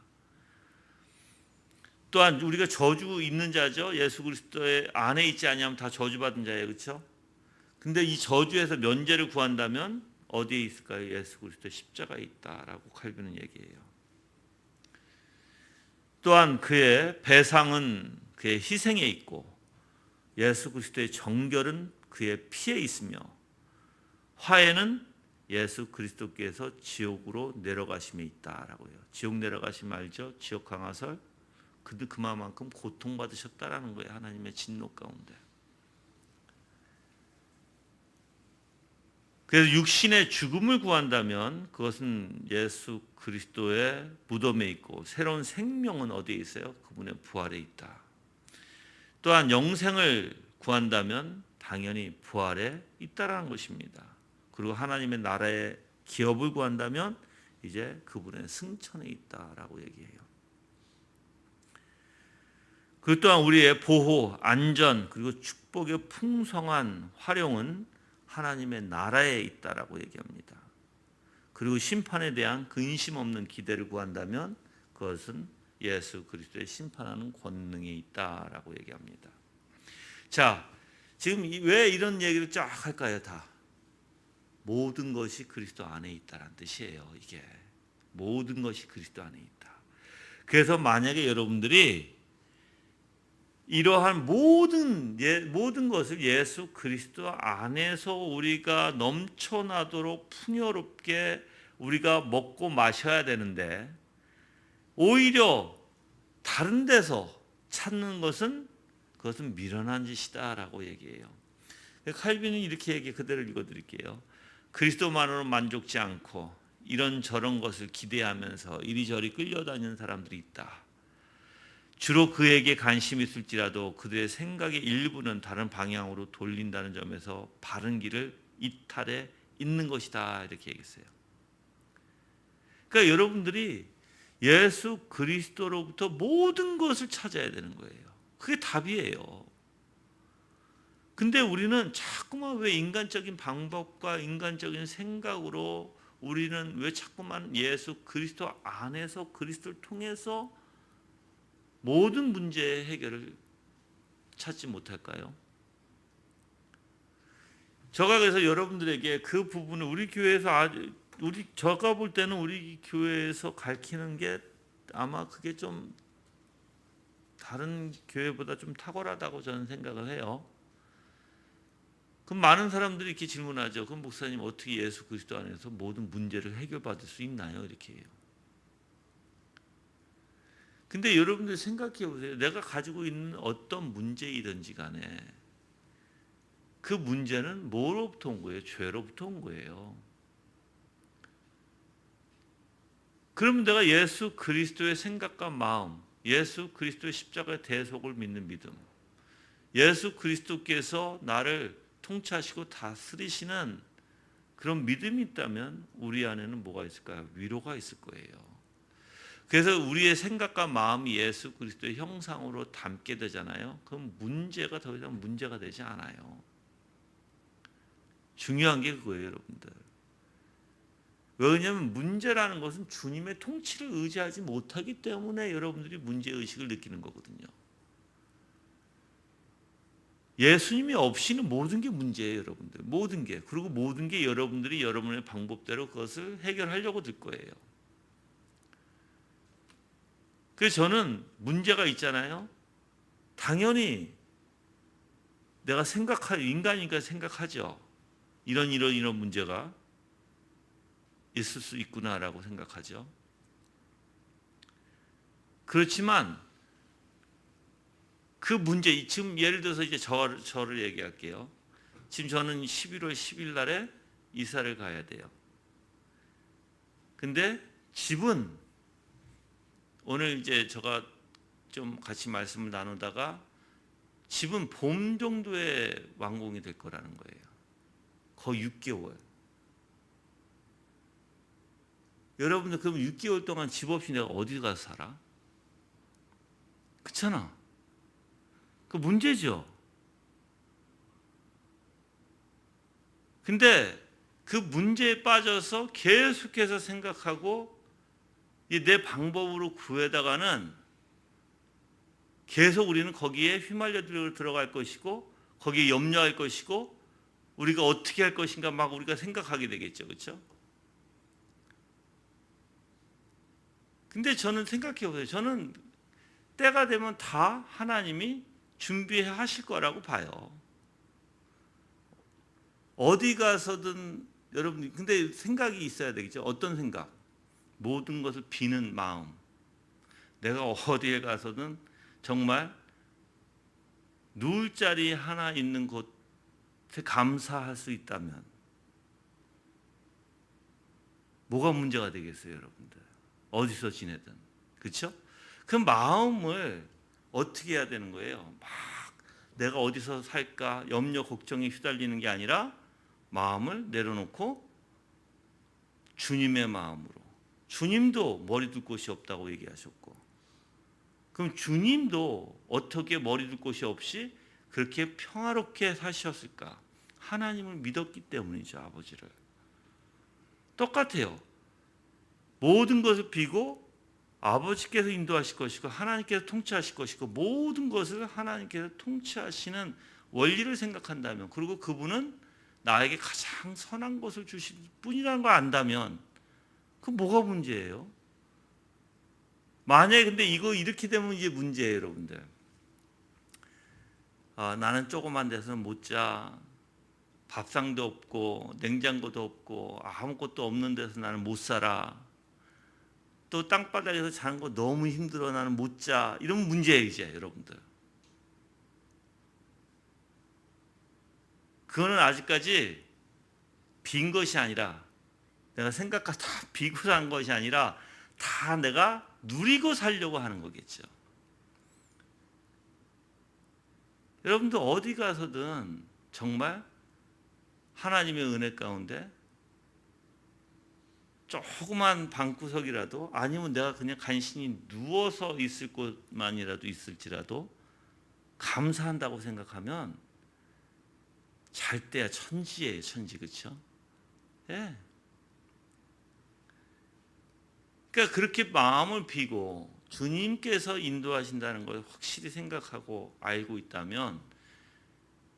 또한 우리가 저주 있는 자죠. 예수 그리스도의 안에 있지 아니하면 다 저주받은 자예요. 그렇죠? 근데 이 저주에서 면제를 구한다면 어디에 있을까요? 예수 그리스도의 십자가에 있다라고 칼빈은 얘기해요. 또한 그의 배상은 그의 희생에 있고, 예수 그리스도의 정결은 그의 피에 있으며, 화해는 예수 그리스도께서 지옥으로 내려가심에 있다라고 해요. 지옥 내려가심 알죠? 지옥 강화설. 그만큼 고통받으셨다라는 거예요. 하나님의 진노 가운데. 그래서 육신의 죽음을 구한다면 그것은 예수 그리스도의 무덤에 있고, 새로운 생명은 어디에 있어요? 그분의 부활에 있다. 또한 영생을 구한다면 당연히 부활에 있다라는 것입니다. 그리고 하나님의 나라의 기업을 구한다면 이제 그분의 승천에 있다라고 얘기해요. 그 또한 우리의 보호, 안전, 그리고 축복의 풍성한 활용은 하나님의 나라에 있다라고 얘기합니다. 그리고 심판에 대한 근심 없는 기대를 구한다면 그것은 예수 그리스도의 심판하는 권능이 있다라고 얘기합니다. 자, 지금 왜 이런 얘기를 쫙 할까요? 다 모든 것이 그리스도 안에 있다라는 뜻이에요. 이게 모든 것이 그리스도 안에 있다. 그래서 만약에 여러분들이 이러한 모든 것을 예수 그리스도 안에서 우리가 넘쳐나도록 풍요롭게 우리가 먹고 마셔야 되는데, 오히려 다른 데서 찾는 것은 그것은 미련한 짓이다라고 얘기해요. 칼빈은 이렇게 얘기, 그대로 읽어드릴게요. 그리스도만으로 만족지 않고 이런저런 것을 기대하면서 이리저리 끌려다니는 사람들이 있다. 주로 그에게 관심이 있을지라도 그들의 생각의 일부는 다른 방향으로 돌린다는 점에서 바른 길을 이탈해 있는 것이다, 이렇게 얘기했어요. 그러니까 여러분들이 예수 그리스도로부터 모든 것을 찾아야 되는 거예요. 그게 답이에요. 근데 우리는 자꾸만 왜 인간적인 방법과 인간적인 생각으로 우리는 왜 자꾸만 예수 그리스도 안에서 그리스도를 통해서 모든 문제의 해결을 찾지 못할까요? 제가 그래서 여러분들에게 그 부분을 우리 교회에서 제가 볼 때는 우리 교회에서 가르치는 게 아마 그게 좀 다른 교회보다 좀 탁월하다고 저는 생각을 해요. 그럼 많은 사람들이 이렇게 질문하죠. 그럼 목사님 어떻게 예수 그리스도 안에서 모든 문제를 해결받을 수 있나요? 이렇게 해요. 근데 여러분들 생각해 보세요. 내가 가지고 있는 어떤 문제이든지 간에 그 문제는 뭐로부터 온 거예요? 죄로부터 온 거예요. 그러면 내가 예수 그리스도의 생각과 마음, 예수 그리스도의 십자가의 대속을 믿는 믿음, 예수 그리스도께서 나를 통치하시고 다스리시는 그런 믿음이 있다면 우리 안에는 뭐가 있을까요? 위로가 있을 거예요. 그래서 우리의 생각과 마음이 예수 그리스도의 형상으로 담게 되잖아요. 그럼 문제가 더 이상 문제가 되지 않아요. 중요한 게 그거예요, 여러분들. 왜냐하면 문제라는 것은 주님의 통치를 의지하지 못하기 때문에 여러분들이 문제의식을 느끼는 거거든요. 예수님이 없이는 모든 게 문제예요, 여러분들. 모든 게. 그리고 모든 게 여러분들이 여러분의 방법대로 그것을 해결하려고 들 거예요. 그래서 저는 문제가 있잖아요. 당연히 내가 인간이니까 생각하죠. 이런 문제가 있을 수 있구나라고 생각하죠. 그렇지만 그 문제, 지금 예를 들어서 이제 저를 얘기할게요. 지금 저는 11월 10일 날에 이사를 가야 돼요. 근데 집은 오늘 이제 제가 좀 같이 말씀을 나누다가 집은 봄 정도에 완공이 될 거라는 거예요. 거의 6개월. 여러분들 그럼 6개월 동안 집 없이 내가 어디 가서 살아? 그렇잖아. 그 문제죠. 근데 그 문제에 빠져서 계속해서 생각하고 내 방법으로 구해다가는 계속 우리는 거기에 휘말려 들어갈 것이고 거기에 염려할 것이고 우리가 어떻게 할 것인가 막 우리가 생각하게 되겠죠. 그렇죠? 근데 저는 생각해 보세요. 저는 때가 되면 다 하나님이 준비해 하실 거라고 봐요. 어디 가서든 여러분 근데 생각이 있어야 되겠죠. 어떤 생각? 모든 것을 비는 마음. 내가 어디에 가서든 정말 누울 자리 하나 있는 곳에 감사할 수 있다면 뭐가 문제가 되겠어요, 여러분들? 어디서 지내든. 그렇죠? 그 마음을 어떻게 해야 되는 거예요? 막 내가 어디서 살까 염려 걱정에 휘달리는 게 아니라 마음을 내려놓고 주님의 마음으로. 주님도 머리 둘 곳이 없다고 얘기하셨고 그럼 주님도 어떻게 머리 둘 곳이 없이 그렇게 평화롭게 사셨을까? 하나님을 믿었기 때문이죠. 아버지를. 똑같아요. 모든 것을 비고 아버지께서 인도하실 것이고 하나님께서 통치하실 것이고 모든 것을 하나님께서 통치하시는 원리를 생각한다면 그리고 그분은 나에게 가장 선한 것을 주실 뿐이라는 걸 안다면 그 뭐가 문제예요? 만약에 근데 이거 이렇게 되면 이제 문제예요, 여러분들. 나는 조그만 데서는 못 자. 밥상도 없고 냉장고도 없고 아무것도 없는 데서 나는 못 살아. 또 땅바닥에서 자는 거 너무 힘들어 나는 못 자. 이런 문제예요, 이제 여러분들. 그거는 아직까지 빈 것이 아니라 내가 생각과 다 비고 산 것이 아니라 다 내가 누리고 살려고 하는 거겠죠. 여러분들 어디 가서든 정말 하나님의 은혜 가운데 조그만 방구석이라도 아니면 내가 그냥 간신히 누워서 있을 곳만이라도 있을지라도 감사한다고 생각하면 잘 때야 천지예요, 천지. 그렇죠? 예. 그러니까 그렇게 마음을 비고 주님께서 인도하신다는 걸 확실히 생각하고 알고 있다면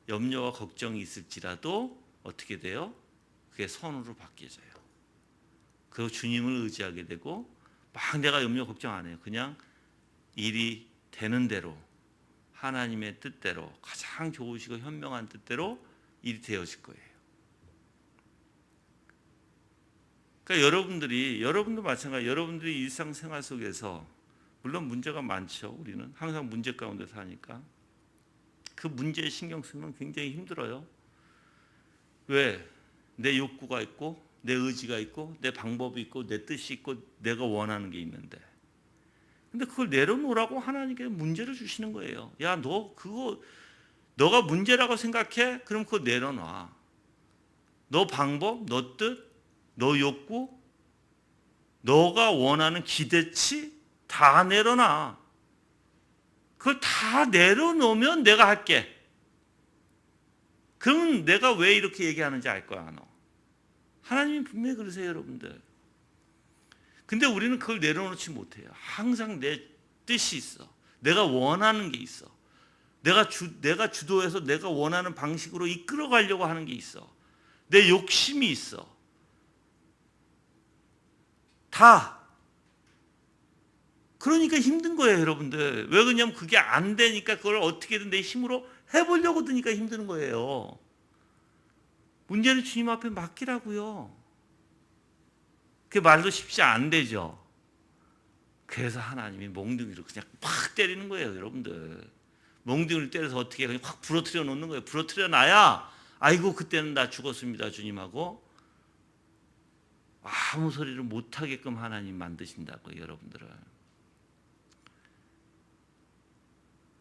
염려와 걱정이 있을지라도 어떻게 돼요? 그게 선으로 바뀌어져요. 그리고 주님을 의지하게 되고 막 내가 염려 걱정 안 해요. 그냥 일이 되는 대로 하나님의 뜻대로 가장 좋으시고 현명한 뜻대로 일이 되어질 거예요. 그러니까 여러분도 마찬가지. 여러분들이 일상생활 속에서 물론 문제가 많죠. 우리는 항상 문제 가운데 사니까 그 문제에 신경 쓰면 굉장히 힘들어요. 왜? 내 욕구가 있고 내 의지가 있고 내 방법이 있고 내 뜻이 있고 내가 원하는 게 있는데 근데 그걸 내려놓으라고 하나님께서 문제를 주시는 거예요. 야, 너 그거 너가 문제라고 생각해? 그럼 그거 내려놔. 너 방법, 너 뜻, 너 욕구, 너가 원하는 기대치 다 내려놔. 그걸 다 내려놓으면 내가 할게. 그럼 내가 왜 이렇게 얘기하는지 알 거야, 너. 하나님이 분명히 그러세요, 여러분들. 근데 우리는 그걸 내려놓지 못해요. 항상 내 뜻이 있어. 내가 원하는 게 있어. 내가 주도해서 내가 원하는 방식으로 이끌어 가려고 하는 게 있어. 내 욕심이 있어. 다. 그러니까 힘든 거예요, 여러분들. 왜 그러냐면 그게 안 되니까 그걸 어떻게든 내 힘으로 해보려고 드니까 힘든 거예요. 문제는 주님 앞에 맡기라고요. 그게 말도 쉽지 안 되죠. 그래서 하나님이 몽둥이로 그냥 팍 때리는 거예요, 여러분들. 몽둥이를 때려서 어떻게 그냥 확 부러뜨려 놓는 거예요. 부러뜨려 놔야 아이고 그때는 나 죽었습니다, 주님하고 아무 소리를 못 하게끔 하나님 만드신다고요, 여러분들을.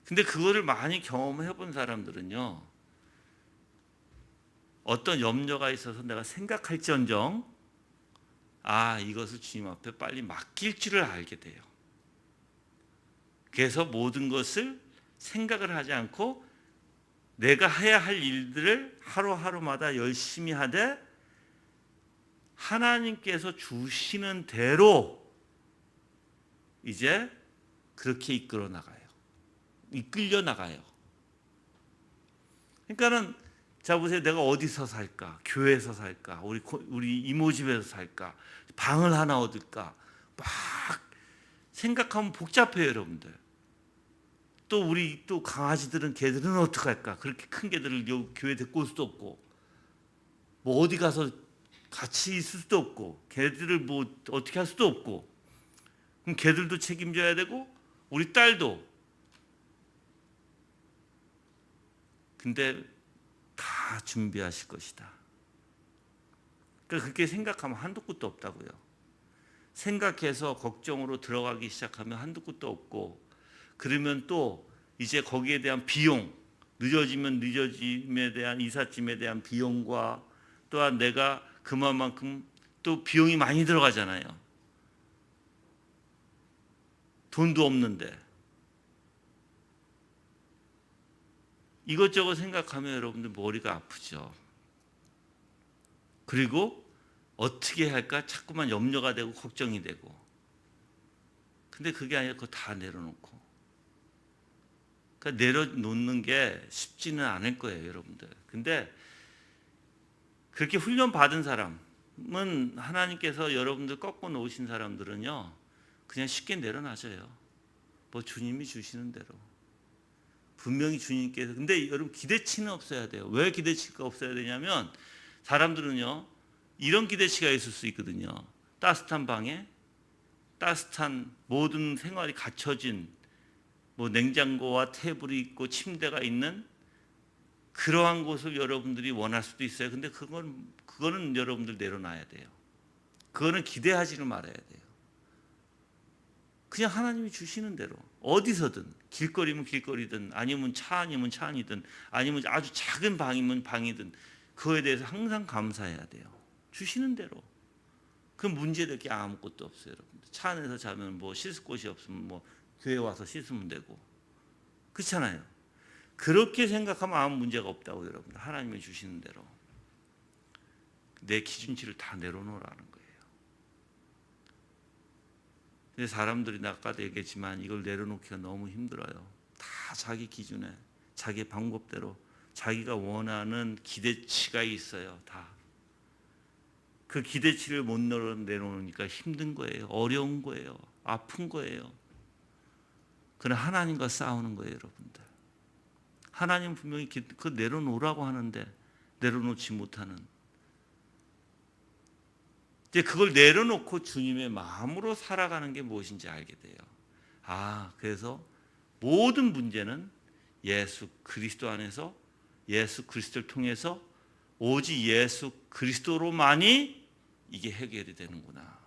근데 그거를 많이 경험해 본 사람들은요. 어떤 염려가 있어서 내가 생각할지언정 이것을 주님 앞에 빨리 맡길 줄을 알게 돼요. 그래서 모든 것을 생각을 하지 않고 내가 해야 할 일들을 하루하루마다 열심히 하되 하나님께서 주시는 대로 이제 그렇게 이끌어 나가요. 이끌려 나가요. 그러니까는 자 보세요. 내가 어디서 살까? 교회에서 살까? 우리 이모 집에서 살까? 방을 하나 얻을까? 막 생각하면 복잡해요, 여러분들. 또 우리 또 강아지들은 개들은 어떻게 할까? 그렇게 큰 개들을 교회 데리고 올 수도 없고 뭐 어디 가서 같이 있을 수도 없고 개들을 뭐 어떻게 할 수도 없고 그럼 개들도 책임져야 되고 우리 딸도. 근데 다 준비하실 것이다. 그러니까 그렇게 생각하면 한도 끝도 없다고요. 생각해서 걱정으로 들어가기 시작하면 한도 끝도 없고 그러면 또 이제 거기에 대한 비용, 늦어지면 늦어짐에 대한 이삿짐에 대한 비용과 또한 내가 그만큼 또 비용이 많이 들어가잖아요. 돈도 없는데. 이것저것 생각하면 여러분들 머리가 아프죠. 그리고 어떻게 할까 자꾸만 염려가 되고 걱정이 되고. 근데 그게 아니라 그거 다 내려놓고. 그러니까 내려놓는 게 쉽지는 않을 거예요, 여러분들. 근데 그렇게 훈련 받은 사람은 하나님께서 여러분들 꺾어 놓으신 사람들은요, 그냥 쉽게 내려놔줘요. 뭐 주님이 주시는 대로. 분명히 주님께서. 근데 여러분 기대치는 없어야 돼요. 왜 기대치가 없어야 되냐면 사람들은요 이런 기대치가 있을 수 있거든요. 따뜻한 방에 따뜻한 모든 생활이 갖춰진 뭐 냉장고와 테이블이 있고 침대가 있는 그러한 곳을 여러분들이 원할 수도 있어요. 근데 그거는 여러분들 내려놔야 돼요. 그거는 기대하지를 말아야 돼요. 그냥 하나님이 주시는 대로 어디서든 길거리면 길거리든 아니면 차 아니면 차 안이든 아니면 아주 작은 방이면 방이든 그거에 대해서 항상 감사해야 돼요. 주시는 대로. 그 문제될 게 아무것도 없어요, 여러분들. 차 안에서 자면 뭐 씻을 곳이 없으면 뭐 교회 와서 씻으면 되고. 그렇잖아요. 그렇게 생각하면 아무 문제가 없다고 여러분들. 하나님이 주시는 대로. 내 기준치를 다 내려놓으라는 거예요. 근데 사람들이 아까도 얘기했지만 이걸 내려놓기가 너무 힘들어요. 다 자기 기준에 자기 방법대로 자기가 원하는 기대치가 있어요. 다. 그 기대치를 못 내려놓으니까 힘든 거예요. 어려운 거예요. 아픈 거예요. 그러나 하나님과 싸우는 거예요, 여러분들. 하나님 분명히 그 내려놓으라고 하는데 내려놓지 못하는. 이제 그걸 내려놓고 주님의 마음으로 살아가는 게 무엇인지 알게 돼요. 그래서 모든 문제는 예수 그리스도 안에서 예수 그리스도를 통해서 오직 예수 그리스도로만이 이게 해결이 되는구나.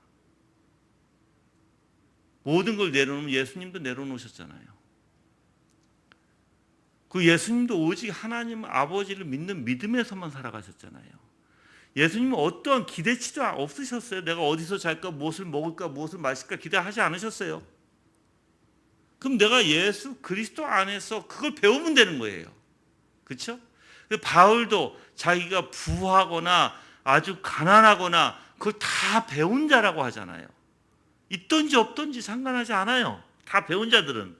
모든 걸 내려놓으면 예수님도 내려놓으셨잖아요. 그 예수님도 오직 하나님 아버지를 믿는 믿음에서만 살아가셨잖아요. 예수님은 어떠한 기대치도 없으셨어요. 내가 어디서 잘까, 무엇을 먹을까, 무엇을 마실까 기대하지 않으셨어요. 그럼 내가 예수 그리스도 안에서 그걸 배우면 되는 거예요. 그렇죠? 바울도 자기가 부하거나 아주 가난하거나 그걸 다 배운 자라고 하잖아요. 있던지 없던지 상관하지 않아요. 다 배운 자들은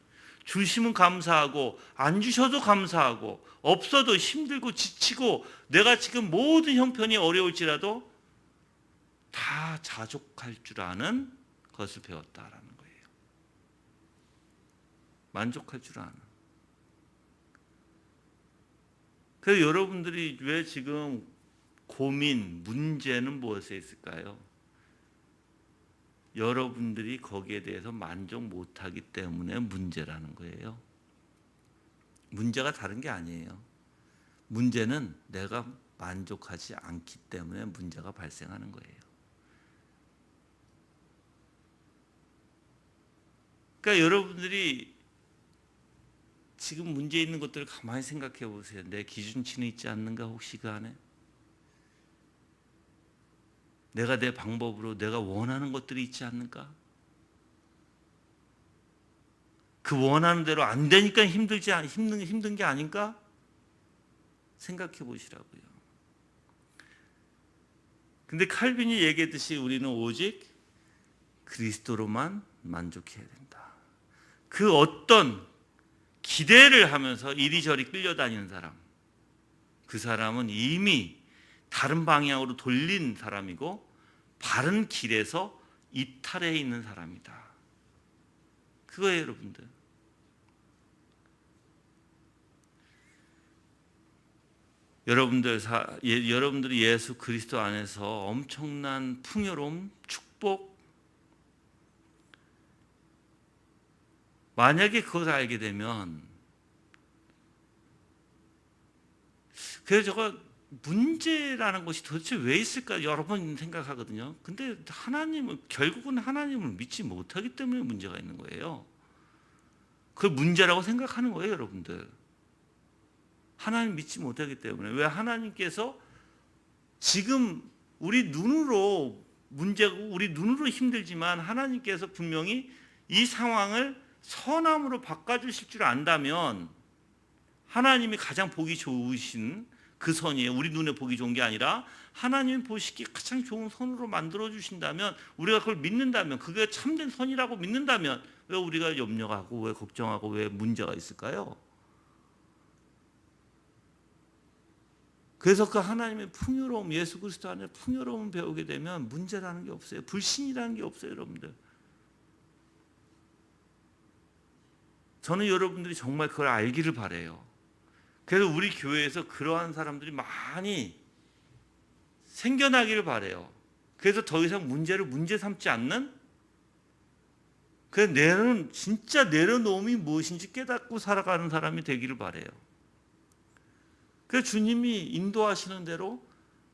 주시면 감사하고 안 주셔도 감사하고 없어도 힘들고 지치고 내가 지금 모든 형편이 어려울지라도 다 자족할 줄 아는 것을 배웠다라는 거예요. 만족할 줄 아는. 그래서 여러분들이 왜 지금 고민, 문제는 무엇에 있을까요? 여러분들이 거기에 대해서 만족 못하기 때문에 문제라는 거예요. 문제가 다른 게 아니에요. 문제는 내가 만족하지 않기 때문에 문제가 발생하는 거예요. 그러니까 여러분들이 지금 문제 있는 것들을 가만히 생각해 보세요. 내 기준치는 있지 않는가 혹시 그 안에? 내가 내 방법으로 내가 원하는 것들이 있지 않는가? 그 원하는 대로 안 되니까 힘든 게 아닌가? 생각해 보시라고요. 근데 칼빈이 얘기했듯이 우리는 오직 그리스도로만 만족해야 된다. 그 어떤 기대를 하면서 이리저리 끌려다니는 사람, 그 사람은 이미 다른 방향으로 돌린 사람이고 바른 길에서 이탈해 있는 사람이다. 그거예요, 여러분들. 여러분들이 예수 그리스도 안에서 엄청난 풍요로움, 축복, 만약에 그것을 알게 되면, 그래서 제가 문제라는 것이 도대체 왜 있을까 여러 번 생각하거든요. 근데 결국은 하나님을 믿지 못하기 때문에 문제가 있는 거예요. 그걸 문제라고 생각하는 거예요, 여러분들. 하나님 믿지 못하기 때문에. 왜? 하나님께서 지금 우리 눈으로 문제고 우리 눈으로 힘들지만 하나님께서 분명히 이 상황을 선함으로 바꿔주실 줄 안다면, 하나님이 가장 보기 좋으신 그 선이에요. 우리 눈에 보기 좋은 게 아니라 하나님이 보시기에 가장 좋은 선으로 만들어 주신다면, 우리가 그걸 믿는다면, 그게 참된 선이라고 믿는다면 왜 우리가 염려하고 왜 걱정하고 왜 문제가 있을까요? 그래서 그 하나님의 풍요로움, 예수 그리스도 안에 풍요로움을 배우게 되면 문제라는 게 없어요. 불신이라는 게 없어요, 여러분들. 저는 여러분들이 정말 그걸 알기를 바라요. 그래서 우리 교회에서 그러한 사람들이 많이 생겨나기를 바라요. 그래서 더 이상 문제를 문제 삼지 않는, 그래서 진짜 내려놓음이 무엇인지 깨닫고 살아가는 사람이 되기를 바라요. 그래서 주님이 인도하시는 대로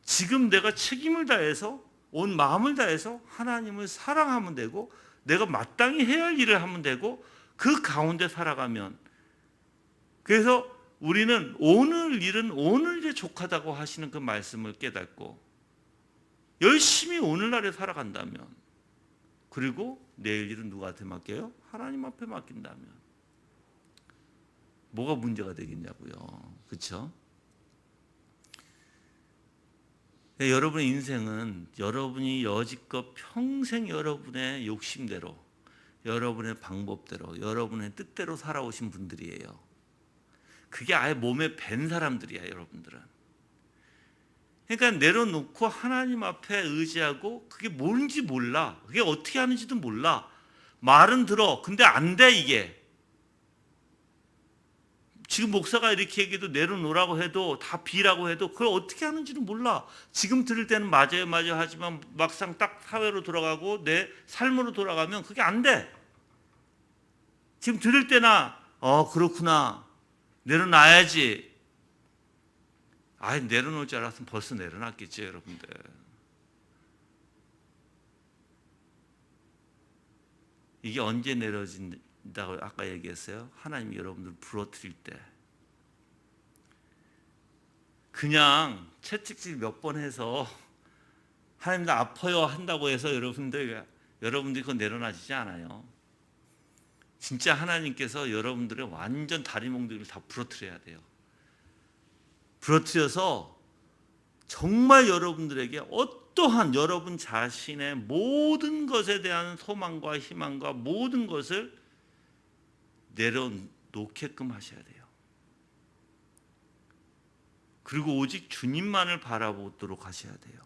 지금 내가 책임을 다해서 온 마음을 다해서 하나님을 사랑하면 되고, 내가 마땅히 해야 할 일을 하면 되고, 그 가운데 살아가면, 그래서 우리는 오늘 일은 오늘에 족하다고 하시는 그 말씀을 깨닫고 열심히 오늘날에 살아간다면, 그리고 내일 일은 누구한테 맡겨요? 하나님 앞에 맡긴다면 뭐가 문제가 되겠냐고요. 그렇죠? 여러분의 인생은 여러분이 여지껏 평생 여러분의 욕심대로, 여러분의 방법대로, 여러분의 뜻대로 살아오신 분들이에요. 그게 아예 몸에 밴 사람들이야, 여러분들은. 그러니까 내려놓고 하나님 앞에 의지하고, 그게 뭔지 몰라, 그게 어떻게 하는지도 몰라, 말은 들어, 근데 안 돼. 이게 지금 목사가 이렇게 얘기해도, 내려놓으라고 해도, 다 비라고 해도 그걸 어떻게 하는지는 몰라. 지금 들을 때는 맞아요 하지만 막상 딱 사회로 돌아가고 내 삶으로 돌아가면 그게 안 돼. 지금 들을 때나 그렇구나, 내려놔야지. 내려놓을 줄 알았으면 벌써 내려놨겠죠, 여러분들. 이게 언제 내려진다고 아까 얘기했어요? 하나님이 여러분들 부러뜨릴 때. 그냥 채찍질 몇 번 해서 하나님 나 아파요 한다고 해서 여러분들이 그거 내려놔지지 않아요. 진짜 하나님께서 여러분들의 완전 다리몽둥이를 다 부러뜨려야 돼요. 부러뜨려서 정말 여러분들에게 어떠한 여러분 자신의 모든 것에 대한 소망과 희망과 모든 것을 내려놓게끔 하셔야 돼요. 그리고 오직 주님만을 바라보도록 하셔야 돼요.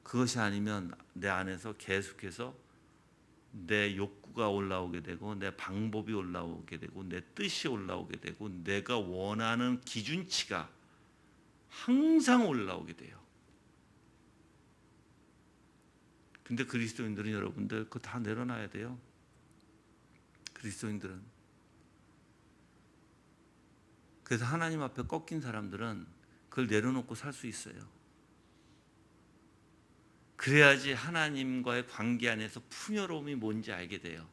그것이 아니면 내 안에서 계속해서 내 욕구가 올라오게 되고, 내 방법이 올라오게 되고, 내 뜻이 올라오게 되고, 내가 원하는 기준치가 항상 올라오게 돼요. 근데 그리스도인들은, 여러분들 그거 다 내려놔야 돼요. 그리스도인들은. 그래서 하나님 앞에 꺾인 사람들은 그걸 내려놓고 살 수 있어요. 그래야지 하나님과의 관계 안에서 풍요로움이 뭔지 알게 돼요.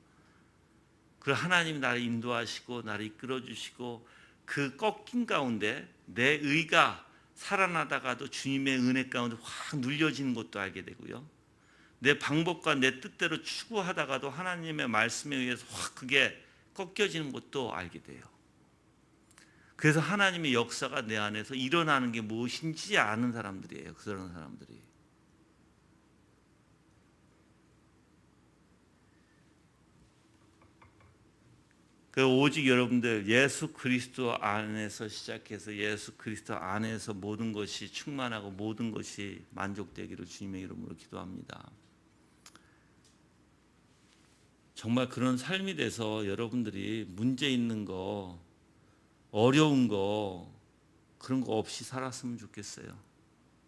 그리고 하나님이 나를 인도하시고 나를 이끌어 주시고, 그 꺾인 가운데 내 의가 살아나다가도 주님의 은혜 가운데 확 눌려지는 것도 알게 되고요. 내 방법과 내 뜻대로 추구하다가도 하나님의 말씀에 의해서 확 그게 꺾여지는 것도 알게 돼요. 그래서 하나님의 역사가 내 안에서 일어나는 게 무엇인지 아는 사람들이에요. 그런 사람들이. 오직 여러분들 예수 그리스도 안에서 시작해서 예수 그리스도 안에서 모든 것이 충만하고 모든 것이 만족되기를 주님의 이름으로 기도합니다. 정말 그런 삶이 돼서 여러분들이 문제 있는 거, 어려운 거, 그런 거 없이 살았으면 좋겠어요.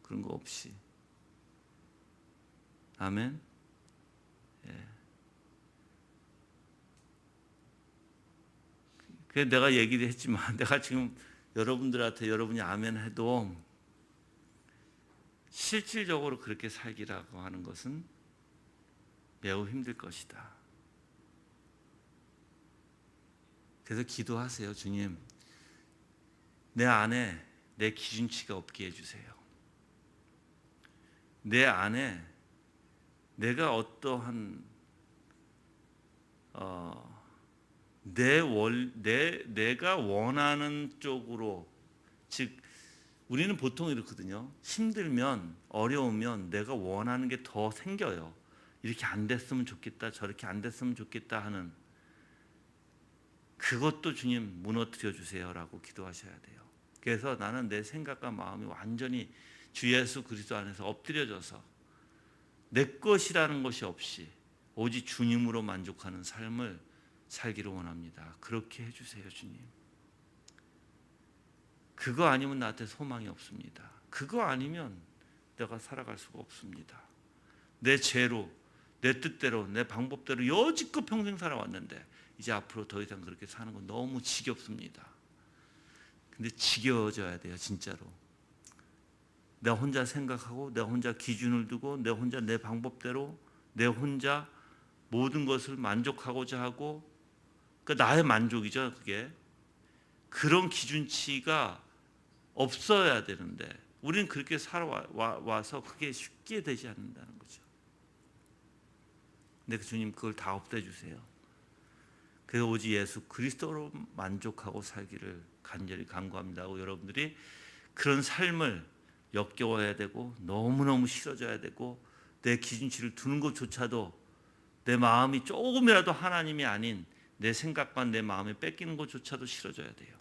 그런 거 없이. 아멘. 예. 그래서 내가 얘기를 했지만 내가 지금 여러분들한테 여러분이 아멘 해도 실질적으로 그렇게 살기라고 하는 것은 매우 힘들 것이다. 그래서 기도하세요. 주님, 내 안에 내 기준치가 없게 해주세요. 내 안에 내가 어떠한 내가 원하는 쪽으로, 즉 우리는 보통 이렇거든요. 힘들면 어려우면 내가 원하는 게 더 생겨요. 이렇게 안 됐으면 좋겠다, 저렇게 안 됐으면 좋겠다 하는 그것도 주님 무너뜨려 주세요라고 기도하셔야 돼요. 그래서 나는 내 생각과 마음이 완전히 주 예수 그리스도 안에서 엎드려져서 내 것이라는 것이 없이 오직 주님으로 만족하는 삶을 살기를 원합니다. 그렇게 해주세요, 주님. 그거 아니면 나한테 소망이 없습니다. 그거 아니면 내가 살아갈 수가 없습니다. 내 죄로, 내 뜻대로, 내 방법대로 여지껏 평생 살아왔는데 이제 앞으로 더 이상 그렇게 사는 건 너무 지겹습니다. 근데 지겨워져야 돼요, 진짜로. 내가 혼자 생각하고 내가 혼자 기준을 두고 내가 혼자 내 방법대로 내 혼자 모든 것을 만족하고자 하고, 그러니까 나의 만족이죠, 그게. 그런 기준치가 없어야 되는데 우리는 그렇게 살아와서 그게 쉽게 되지 않는다는 거죠. 근데 주님 그걸 다 없애주세요. 그래서 오직 예수 그리스도로 만족하고 살기를 간절히 간구합니다. 하고 여러분들이 그런 삶을 역겨워야 되고 너무너무 싫어져야 되고 내 기준치를 두는 것조차도 내 마음이 조금이라도 하나님이 아닌 내 생각과 내 마음에 뺏기는 것조차도 싫어져야 돼요.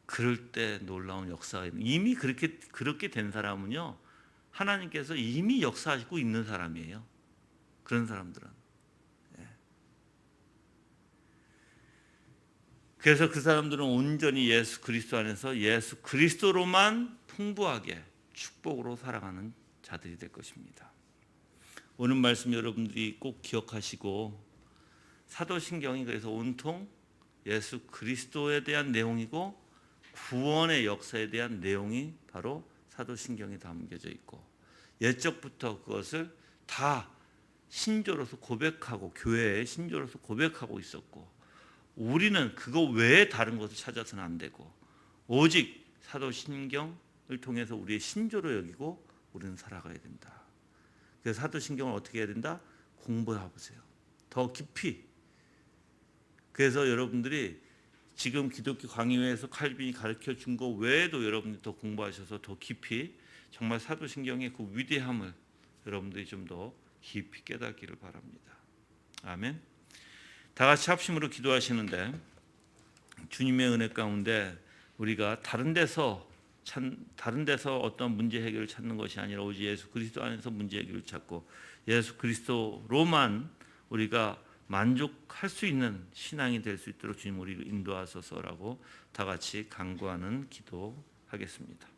그럴 때 놀라운 역사가 이미 그렇게 된 사람은요, 하나님께서 이미 역사하시고 있는 사람이에요. 그런 사람들은. 그래서 그 사람들은 온전히 예수 그리스도 안에서 예수 그리스도로만 풍부하게 축복으로 살아가는 자들이 될 것입니다. 오늘 말씀 여러분들이 꼭 기억하시고, 사도신경이 그래서 온통 예수 그리스도에 대한 내용이고 구원의 역사에 대한 내용이 바로 사도신경에 담겨져 있고, 옛적부터 그것을 다 신조로서 고백하고 교회의 신조로서 고백하고 있었고, 우리는 그거 외에 다른 것을 찾아서는 안 되고 오직 사도신경을 통해서 우리의 신조로 여기고 우리는 살아가야 된다. 그래서 사도신경을 어떻게 해야 된다? 공부해 보세요. 더 깊이. 그래서 여러분들이 지금 기독교 강의회에서 칼빈이 가르쳐 준 거 외에도 여러분들이 더 공부하셔서 더 깊이 정말 사도신경의 그 위대함을 여러분들이 좀 더 깊이 깨닫기를 바랍니다. 아멘. 다 같이 합심으로 기도하시는데, 주님의 은혜 가운데 우리가 다른 데서 어떤 문제 해결을 찾는 것이 아니라 오직 예수 그리스도 안에서 문제 해결을 찾고 예수 그리스도로만 우리가 만족할 수 있는 신앙이 될 수 있도록 주님 우리를 인도하소서라고 다 같이 간구하는 기도하겠습니다.